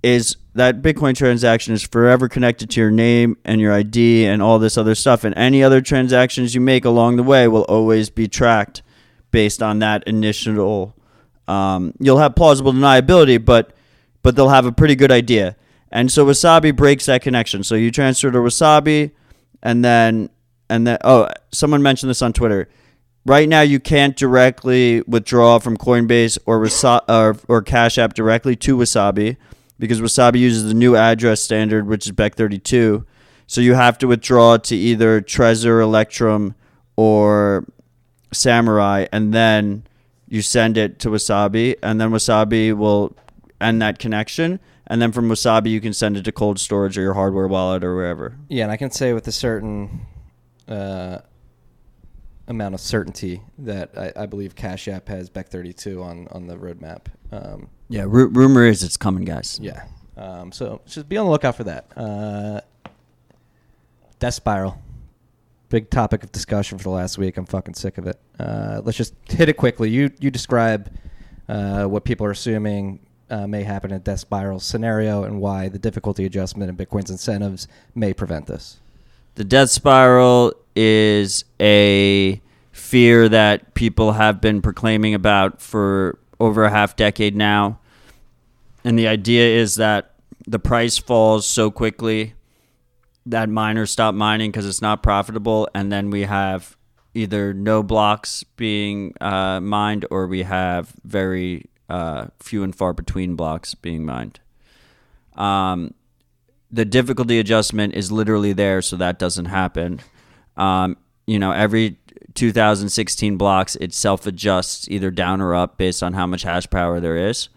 is that Bitcoin transaction is forever connected to your name and your ID and all this other stuff. And any other transactions you make along the way will always be tracked based on that initial. You'll have plausible deniability, but they'll have a pretty good idea. And so Wasabi breaks that connection. So you transfer to Wasabi, and then someone mentioned this on Twitter. Right now, you can't directly withdraw from Coinbase or Cash App directly to Wasabi because Wasabi uses the new address standard, which is BEC32. So you have to withdraw to either Trezor, Electrum, or Samurai, and then you send it to Wasabi, and then Wasabi will end that connection. And then from Wasabi, you can send it to cold storage or your hardware wallet or wherever. Yeah, and I can say with a certain amount of certainty that I believe Cash App has BEC32 on the roadmap. Rumor is it's coming, guys. Yeah. So just be on the lookout for that. Death Spiral. Big topic of discussion for the last week. I'm fucking sick of it. Let's just hit it quickly. You describe what people are assuming may happen in a Death Spiral scenario and why the difficulty adjustment in Bitcoin's incentives may prevent this. The Death Spiral is a fear that people have been proclaiming about for over a half decade now. And the idea is that the price falls so quickly that miners stop mining because it's not profitable. And then we have either no blocks being mined, or we have very few and far between blocks being mined. The difficulty adjustment is literally there, so that doesn't happen. Every 2016 blocks, it self-adjusts either down or up based on how much hash power there is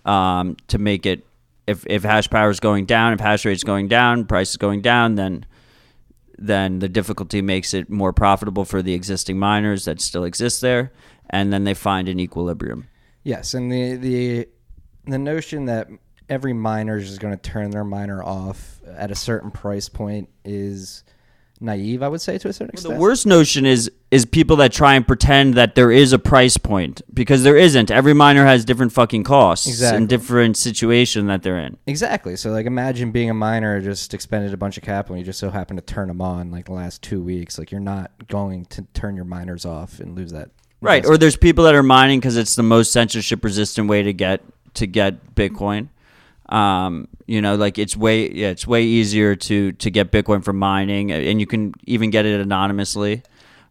to make it, if hash power is going down, if hash rate is going down, price is going down, then the difficulty makes it more profitable for the existing miners that still exist there, and then they find an equilibrium. Yes, and the notion that every miner is going to turn their miner off at a certain price point is naive, I would say, to a certain extent. The worst notion is people that try and pretend that there is a price point, because there isn't. Every miner has different fucking costs and different situation that they're in. Exactly. So, like, imagine being a miner, just expended a bunch of capital, and you just so happen to turn them on, like, the last 2 weeks. Like, you're not going to turn your miners off and lose that. Right. Or there's people that are mining because it's the most censorship-resistant way to get Bitcoin. It's way easier to get Bitcoin from mining, and you can even get it anonymously,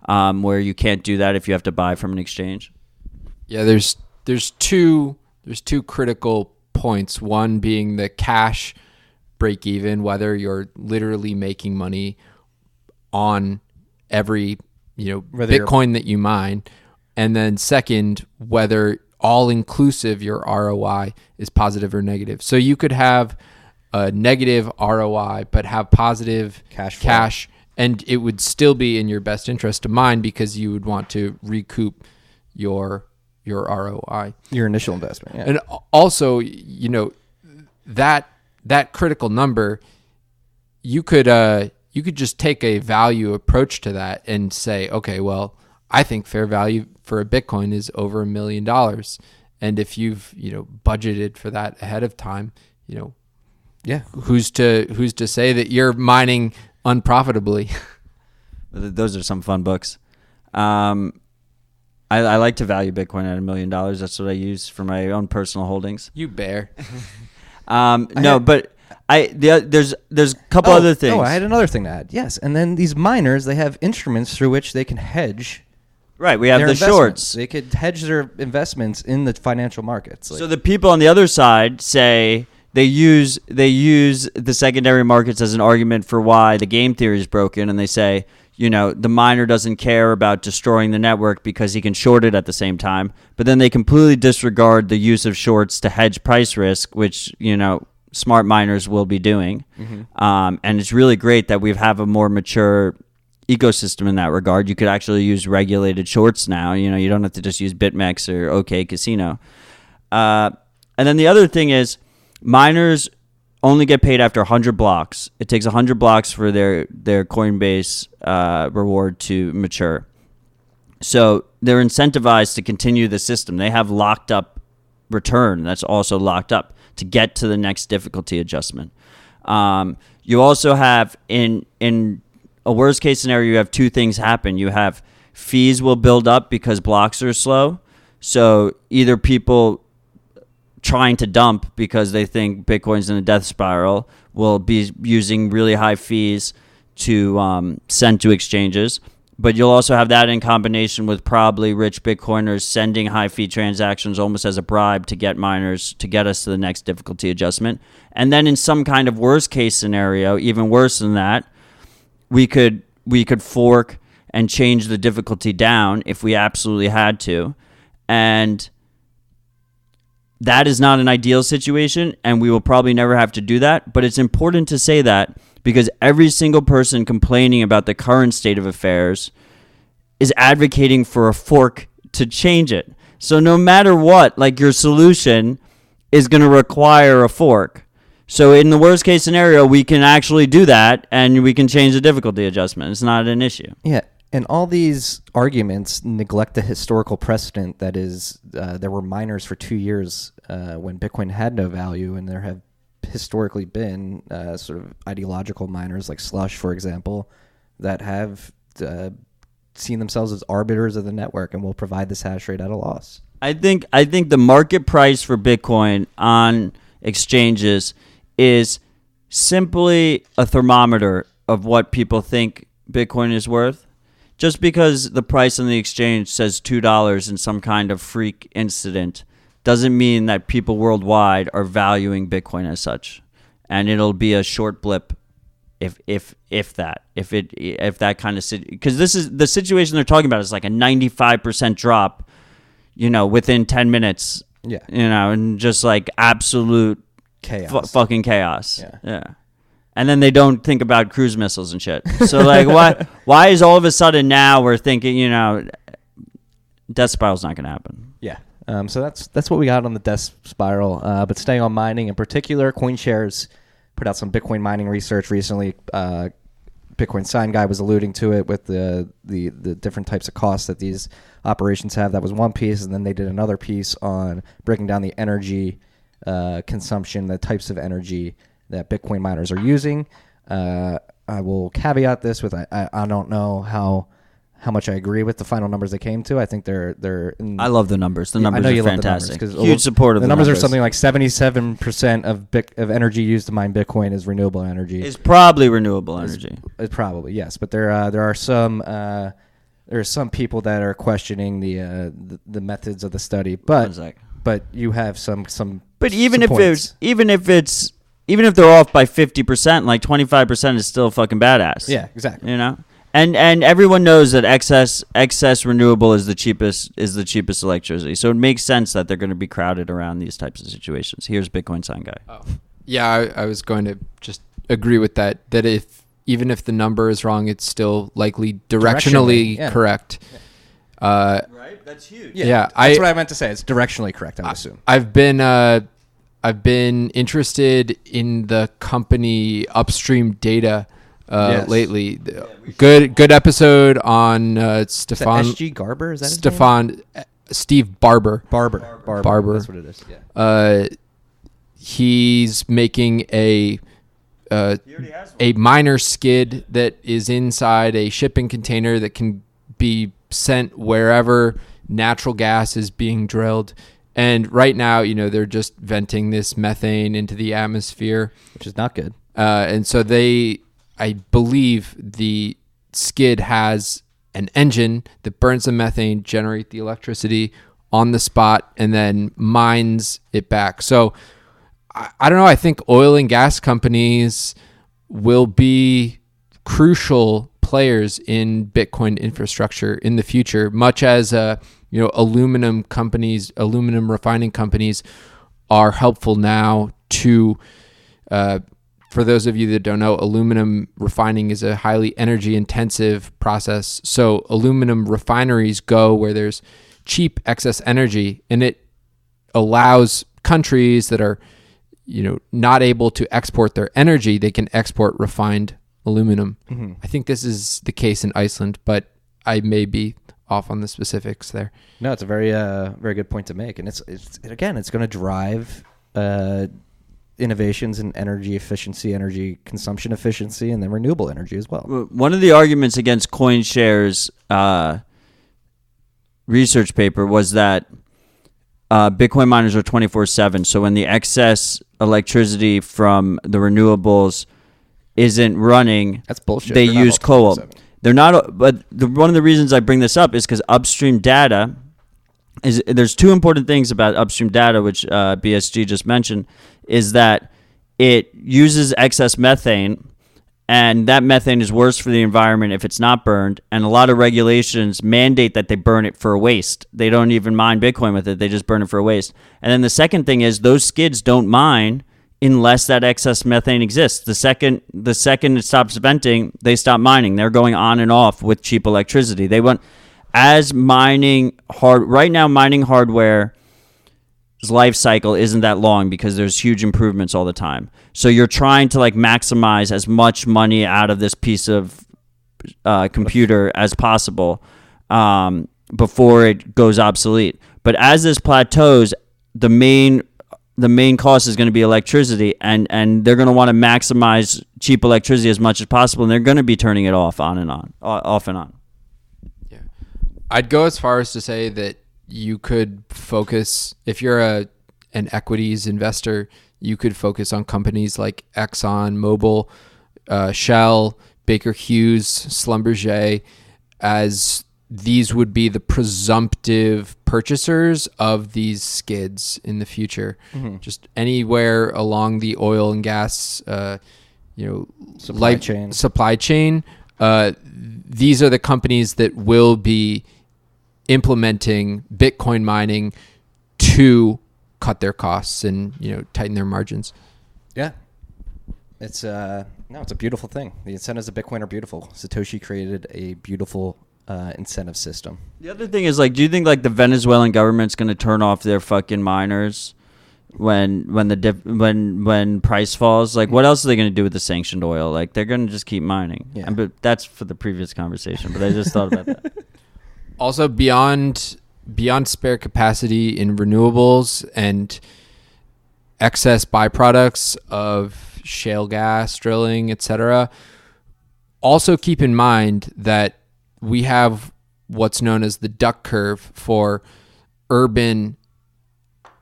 where you can't do that if you have to buy from an exchange. Yeah, there's two critical points. One being the cash break even, whether you're literally making money on every Bitcoin that you mine, and then second, whether all inclusive your ROI is positive or negative. So you could have a negative ROI but have positive cash, and it would still be in your best interest to mine because you would want to recoup your ROI, your initial investment. Yeah. And also, that critical number, you could just take a value approach to that and say, okay, well, I think fair value for a Bitcoin is over $1 million. And if you've, budgeted for that ahead of time, who's to say that you're mining unprofitably? Those are some fun books. I like to value Bitcoin at $1 million. That's what I use for my own personal holdings. You bear. There's a couple other things. Oh, I had another thing to add. Yes. And then these miners, they have instruments through which they can hedge. Right, we have the shorts. They could hedge their investments in the financial markets. So the people on the other side say they use the secondary markets as an argument for why the game theory is broken, and they say, the miner doesn't care about destroying the network because he can short it at the same time. But then they completely disregard the use of shorts to hedge price risk, which, smart miners will be doing. Mm-hmm. And it's really great that we have a more mature ecosystem in that regard. You could actually use regulated shorts now. You don't have to just use BitMEX or OK Casino. And then the other thing is miners only get paid after 100 blocks. It takes 100 blocks for their Coinbase reward to mature. So they're incentivized to continue the system. They have locked up return that's also locked up to get to the next difficulty adjustment. You also have in a worst case scenario, you have two things happen. You have fees will build up because blocks are slow. So either people trying to dump because they think Bitcoin's in a death spiral will be using really high fees to send to exchanges. But you'll also have that in combination with probably rich Bitcoiners sending high fee transactions almost as a bribe to get miners to get us to the next difficulty adjustment. And then in some kind of worst case scenario, even worse than that, we could fork and change the difficulty down if we absolutely had to. And that is not an ideal situation, and we will probably never have to do that. But it's important to say that because every single person complaining about the current state of affairs is advocating for a fork to change it. So no matter what, like, your solution is going to require a fork. So in the worst case scenario, we can actually do that and we can change the difficulty adjustment. It's not an issue. Yeah. And all these arguments neglect the historical precedent that is there were miners for 2 years when Bitcoin had no value, and there have historically been sort of ideological miners like Slush, for example, that have seen themselves as arbiters of the network and will provide this hash rate at a loss. I think the market price for Bitcoin on exchanges is simply a thermometer of what people think Bitcoin is worth. Just because the price on the exchange says $2 in some kind of freak incident doesn't mean that people worldwide are valuing Bitcoin as such. And it'll be a short blip if that kind of, because this is the situation they're talking about is like a 95% drop, within 10 minutes, and just like absolute chaos, fucking chaos. Yeah. And then they don't think about cruise missiles and shit. So like, why is all of a sudden now we're thinking, death spiral's not going to happen? Yeah. So that's what we got on the death spiral. But staying on mining in particular, CoinShares put out some Bitcoin mining research recently. Bitcoin Sign Guy was alluding to it with the different types of costs that these operations have. That was one piece, and then they did another piece on breaking down the energy consumption, the types of energy that Bitcoin miners are using. I will caveat this with I don't know how much I agree with the final numbers they came to. I think they're. I love the numbers. The numbers are fantastic. Huge support of the numbers. Are something like 77% of energy used to mine Bitcoin is renewable energy. It's probably renewable energy. It's probably, yes, but there are some people that are questioning the methods of the study. But you have some. But even if points. Even if they're off by 50%, like 25% is still fucking badass. Yeah, exactly. And everyone knows that excess renewable is the cheapest electricity. So it makes sense that they're going to be crowded around these types of situations. Here's Bitcoin Sign Guy. Oh. Yeah, I was going to just agree with that. That even if the number is wrong, it's still likely directionally correct. Yeah. Right, that's huge. Yeah, that's what I meant to say. It's directionally correct, I would assume. I've been interested in the company Upstream Data lately. Good episode on Stefan. SG Garber, is that Stefan? Steve Barber. Barber. That's what it is. Yeah. He's making a miner skid that is inside a shipping container that can be sent wherever natural gas is being drilled. And right now, they're just venting this methane into the atmosphere, which is not good. And so I believe the skid has an engine that burns the methane, generate the electricity on the spot, and then mines it back. So I don't know. I think oil and gas companies will be crucial players in Bitcoin infrastructure in the future, much as aluminum refining companies are helpful now to. For those of you that don't know, aluminum refining is a highly energy intensive process. So aluminum refineries go where there's cheap excess energy, and it allows countries that are, not able to export their energy, they can export refined aluminum. Mm-hmm. I think this is the case in Iceland, but I may be off on the specifics there. No, it's a very very good point to make, and it's going to drive innovations in energy efficiency, energy consumption efficiency, and then renewable energy as well. One of the arguments against CoinShares research paper was that Bitcoin miners are 24/7. So when the excess electricity from the renewables isn't running, That's bullshit. They They're not use all coal. 24/7. They're not. But one of the reasons I bring this up is because upstream data is. There's two important things about upstream data, which BSG just mentioned, is that it uses excess methane. And that methane is worse for the environment if it's not burned. And a lot of regulations mandate that they burn it for waste. They don't even mine Bitcoin with it. They just burn it for waste. And then the second thing is those skids don't mine unless that excess methane exists. The second it stops venting, they stop mining. They're going on and off with cheap electricity. They want, as right now mining hardware life cycle isn't that long because there's huge improvements all the time. So you're trying to like maximize as much money out of this piece of computer as possible before it goes obsolete. But as this plateaus, the main cost is going to be electricity, and they're going to want to maximize cheap electricity as much as possible, and they're going to be turning it off and on. Yeah, I'd go as far as to say that you could focus, if you're an equities investor, you could focus on companies like Exxon Mobil, Shell, Baker Hughes, Schlumberger, as these would be the presumptive purchasers of these skids in the future. Mm-hmm. Just anywhere along the oil and gas, supply chain. These are the companies that will be implementing Bitcoin mining to cut their costs and tighten their margins. Yeah, it's a beautiful thing. The incentives of Bitcoin are beautiful. Satoshi created a beautiful incentive system. The other thing is, like, do you think like the Venezuelan government's going to turn off their fucking miners when price falls? Like, what else are they going to do with the sanctioned oil? Like, they're going to just keep mining. Yeah. But that's for the previous conversation. But I just thought about that. Also, beyond spare capacity in renewables and excess byproducts of shale gas drilling, etc., also keep in mind that we have what's known as the duck curve for urban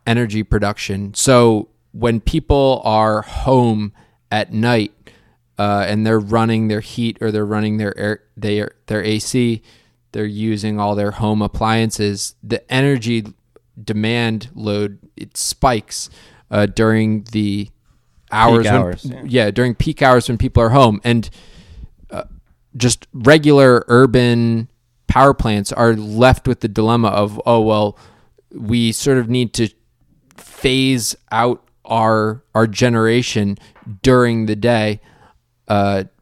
energy production. So when people are home at night and they're running their heat or they're running their AC, they're using all their home appliances, the energy demand load, it spikes during the hours. During peak hours when people are home. And just regular urban power plants are left with the dilemma of, we sort of need to phase out our generation during the day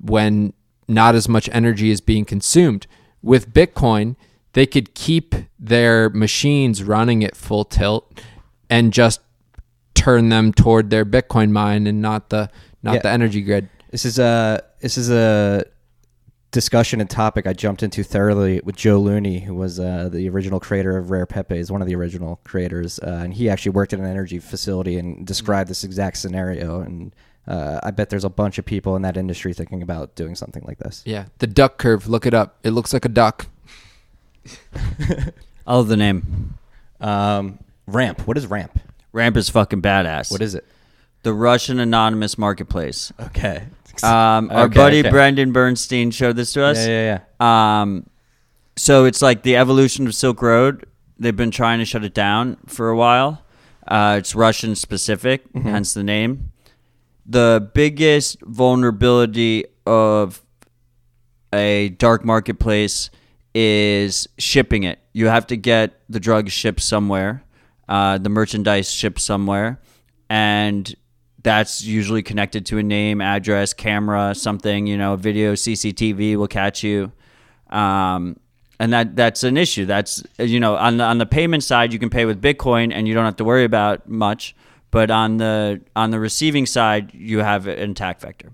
when not as much energy is being consumed. With Bitcoin, they could keep their machines running at full tilt and just turn them toward their Bitcoin mine and not the energy grid. This is a discussion and topic I jumped into thoroughly with Joe Looney, who was the original creator of Rare Pepe, is one of the original creators, and he actually worked at an energy facility and described this exact scenario. And I bet there's a bunch of people in that industry thinking about doing something like this. Yeah, the duck curve. Look it up. It looks like a duck. I love the name. Ramp. What is Ramp? Ramp is fucking badass. What is it? The Russian anonymous marketplace. Okay. Our buddy Brendan Bernstein showed this to us. Yeah. So it's like the evolution of Silk Road. They've been trying to shut it down for a while. It's Russian specific, hence the name. The biggest vulnerability of a dark marketplace is shipping it. You have to get the drugs shipped somewhere, the merchandise shipped somewhere, and that's usually connected to a name, address, camera, something, video, CCTV will catch you. And that's an issue. That's, on the payment side, you can pay with Bitcoin and you don't have to worry about much. But on the receiving side, you have an attack vector.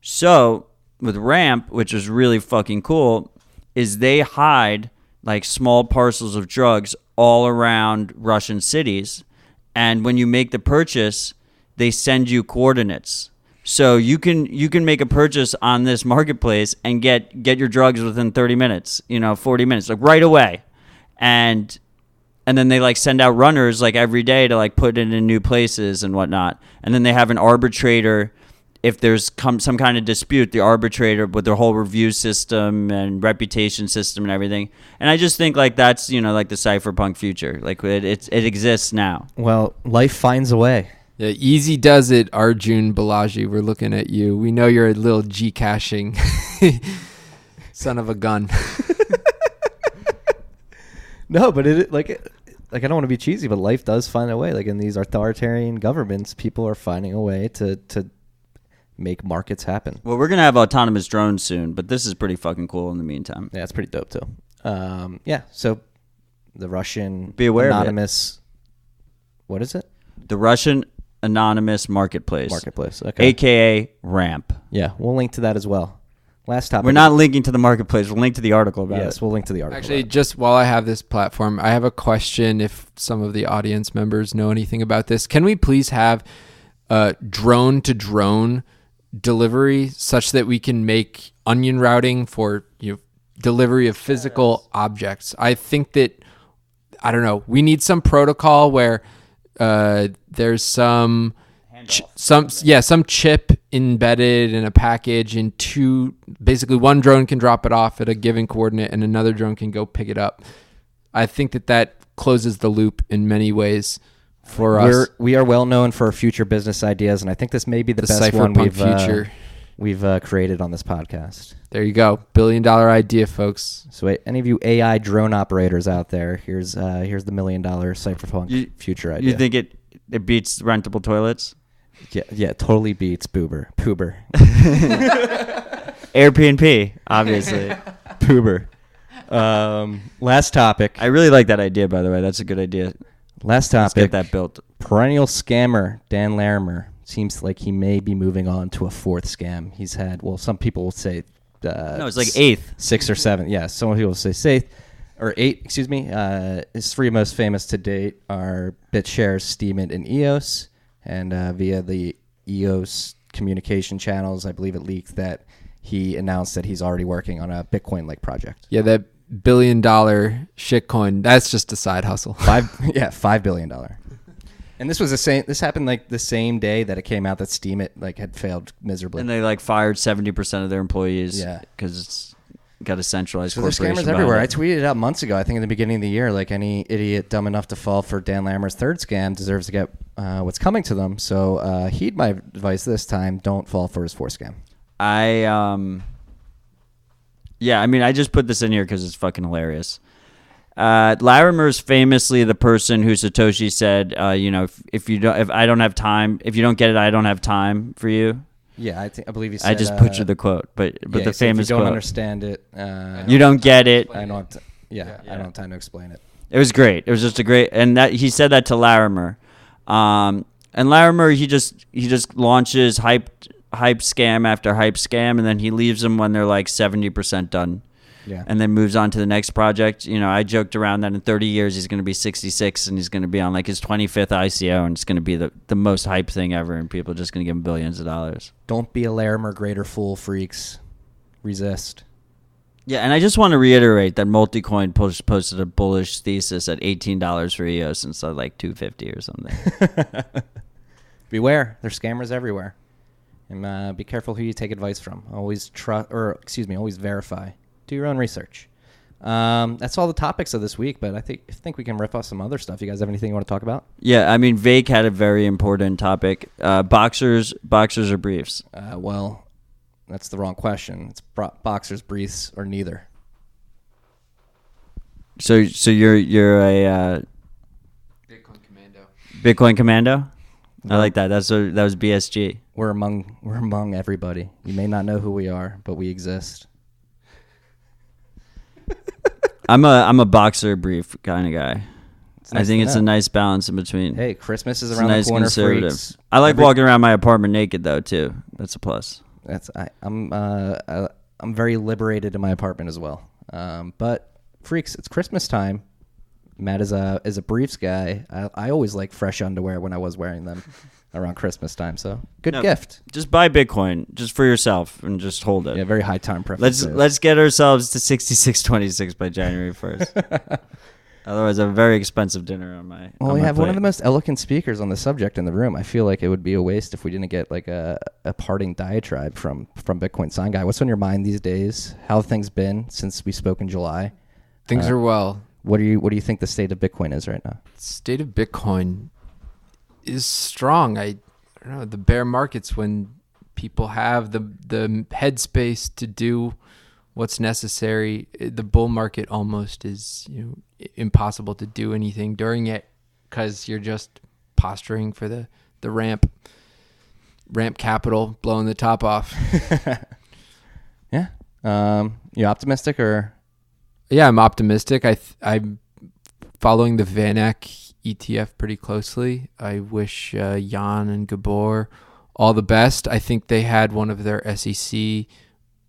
So with Ramp, which is really fucking cool, is they hide like small parcels of drugs all around Russian cities. And when you make the purchase, they send you coordinates. So you can make a purchase on this marketplace and get your drugs within 30 minutes, 40 minutes, like right away. And then they like send out runners like every day to like put it in new places and whatnot. And then they have an arbitrator. If there's some kind of dispute, the arbitrator with their whole review system and reputation system and everything. And I just think like that's, like the cypherpunk future. Like it exists now. Well, life finds a way. Yeah, easy does it, Arjun Balaji. We're looking at you. We know you're a little G-caching son of a gun. No, but I don't want to be cheesy, but life does find a way. Like in these authoritarian governments, people are finding a way to make markets happen. Well, we're gonna have autonomous drones soon, but this is pretty fucking cool in the meantime. Yeah, it's pretty dope too. So the Russian Be aware anonymous. What is it? The Russian anonymous marketplace, okay. AKA Ramp. Yeah, we'll link to that as well. Last topic. We're not linking to the marketplace. We'll link to the article about it. Yes, we'll link to the article. Actually, just while I have this platform, I have a question. If some of the audience members know anything about this, can we please have drone to drone delivery such that we can make onion routing for delivery of physical objects? I think that, I don't know, we need some protocol where there's some chip embedded in a package basically one drone can drop it off at a given coordinate and another drone can go pick it up. I think that closes the loop in many ways for us. We are well known for future business ideas, and I think this may be the best one we've created on this podcast. There you go. $1 billion idea, folks. So any of you AI drone operators out there, here's the $1 million cypherpunk future idea. You think it beats rentable toilets? Yeah, totally beats Poober. Airbnb, obviously. Poober. Last topic. I really like that idea, by the way. That's a good idea. Last topic. Let's get that built. Perennial scammer Dan Larimer seems like he may be moving on to a fourth scam. He's had, some people will say no, it's like eighth. 6 or 7. Yeah, some people will say 8, excuse me. His 3 most famous to date are BitShares, Steemit, and EOS. And via the EOS communication channels, I believe it leaked that he announced that he's already working on a Bitcoin-like project. Yeah, that $1 billion shitcoin, that's just a side hustle. $5 billion. And this happened like the same day that it came out that Steemit had failed miserably. And they fired 70% of their employees. Yeah. Because it's got a centralized so there's corporation. Scammers everywhere. I tweeted it out months ago, I think in the beginning of the year, any idiot dumb enough to fall for Dan Larimer's third scam deserves to get what's coming to them. So heed my advice this time. Don't fall for his fourth scam. I just put this in here because it's fucking hilarious. Larimer's famously the person who Satoshi said, if I don't have time, if you don't get it, I don't have time for you. Yeah, I believe he said. I just butchered the quote, but the famous if you don't quote. Understand it. You don't get it. I don't have I don't have time to explain it. It was great. It was just a great, and that he said that to Larimer, and Larimer he just launches hype scam after hype scam, and then he leaves them when they're 70% done. Yeah. And then moves on to the next project. I joked around that in 30 years he's going to be 66 and he's going to be on his 25th ICO and it's going to be the most hype thing ever and people are just going to give him billions of dollars. Don't be a Larimer greater fool, freaks. Resist. Yeah, and I just want to reiterate that Multicoin posted a bullish thesis at $18 for EOS instead of $250 or something. Beware, there's scammers everywhere. And be careful who you take advice from. Always always verify. Do your own research. That's all the topics of this week, but I think we can rip off some other stuff. You guys have anything you want to talk about? Yeah, Vake had a very important topic. Boxers or briefs? Well, that's the wrong question. It's boxers, briefs, or neither. So you're a Bitcoin commando. I like that. That was BSG. We're among everybody. You may not know who we are, but we exist. I'm a boxer brief kind of guy. Nice I think it's a nice balance in between. Hey, Christmas is around the corner, freaks. I like walking around my apartment naked though too. That's a plus. I'm very liberated in my apartment as well. But freaks, it's Christmas time. Matt is a briefs guy. I always like fresh underwear when I was wearing them around Christmas time. So good gift. Just buy Bitcoin just for yourself and just hold it. Yeah, very high time preference. Let's get ourselves to 66.26 by January 1st. Otherwise, a very expensive dinner on my. Well, on we my have plate. one of the most eloquent speakers on the subject in the room. I feel like it would be a waste if we didn't get like a parting diatribe from Bitcoin Sign Guy. What's on your mind these days? How have things been since we spoke in July? Things are well. What do you think the state of Bitcoin is right now? State of Bitcoin is strong. I don't know, the bear market's when people have the headspace to do what's necessary. The bull market almost is impossible to do anything during it because you're just posturing for the ramp capital, blowing the top off. Yeah. You optimistic or? Yeah, I'm optimistic. I'm following the VanEck ETF pretty closely. I wish Jan and Gabor all the best. I think they had one of their SEC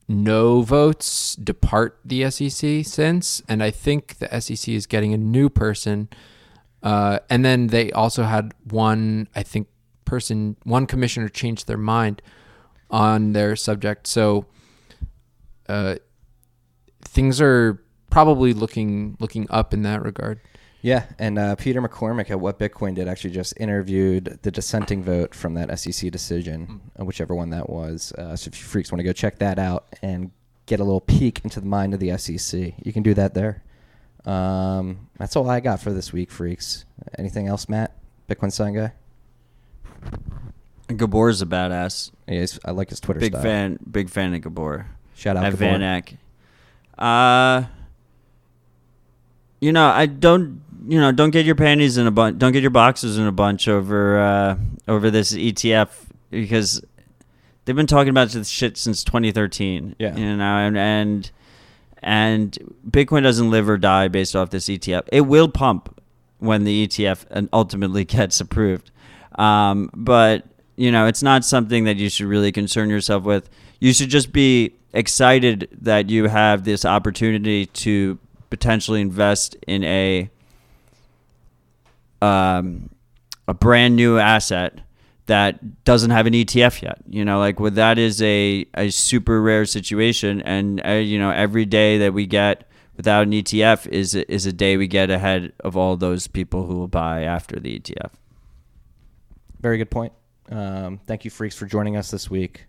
no votes depart the SEC since, and I think the SEC is getting a new person. And then they also had one commissioner changed their mind on their subject. So things are probably looking up in that regard. Yeah, and Peter McCormick at What Bitcoin Did actually just interviewed the dissenting vote from that SEC decision, whichever one that was. So if you freaks want to go check that out and get a little peek into the mind of the SEC, you can do that there. That's all I got for this week, freaks. Anything else, Matt? Bitcoin Sign Guy? Gabor's a badass. Yeah, I like his Twitter Big style. Big fan of Gabor. Shout out at Gabor. VanEck. I don't get your panties in a bunch. Don't get your boxes in a bunch over this ETF because they've been talking about this shit since 2013. Yeah. And Bitcoin doesn't live or die based off this ETF. It will pump when the ETF ultimately gets approved. But it's not something that you should really concern yourself with. You should just be excited that you have this opportunity to potentially invest in a brand new asset that doesn't have an ETF yet. That is a super rare situation, and every day that we get without an ETF is a day we get ahead of all those people who will buy after the ETF. Very good point. Thank you, freaks, for joining us this week.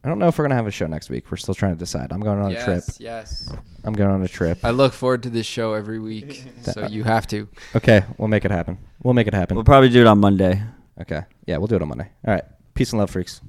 I don't know if we're going to have a show next week. We're still trying to decide. I'm going on a trip. Yes. I'm going on a trip. I look forward to this show every week, so you have to. Okay, we'll make it happen. We'll probably do it on Monday. Okay. Yeah, we'll do it on Monday. All right. Peace and love, freaks.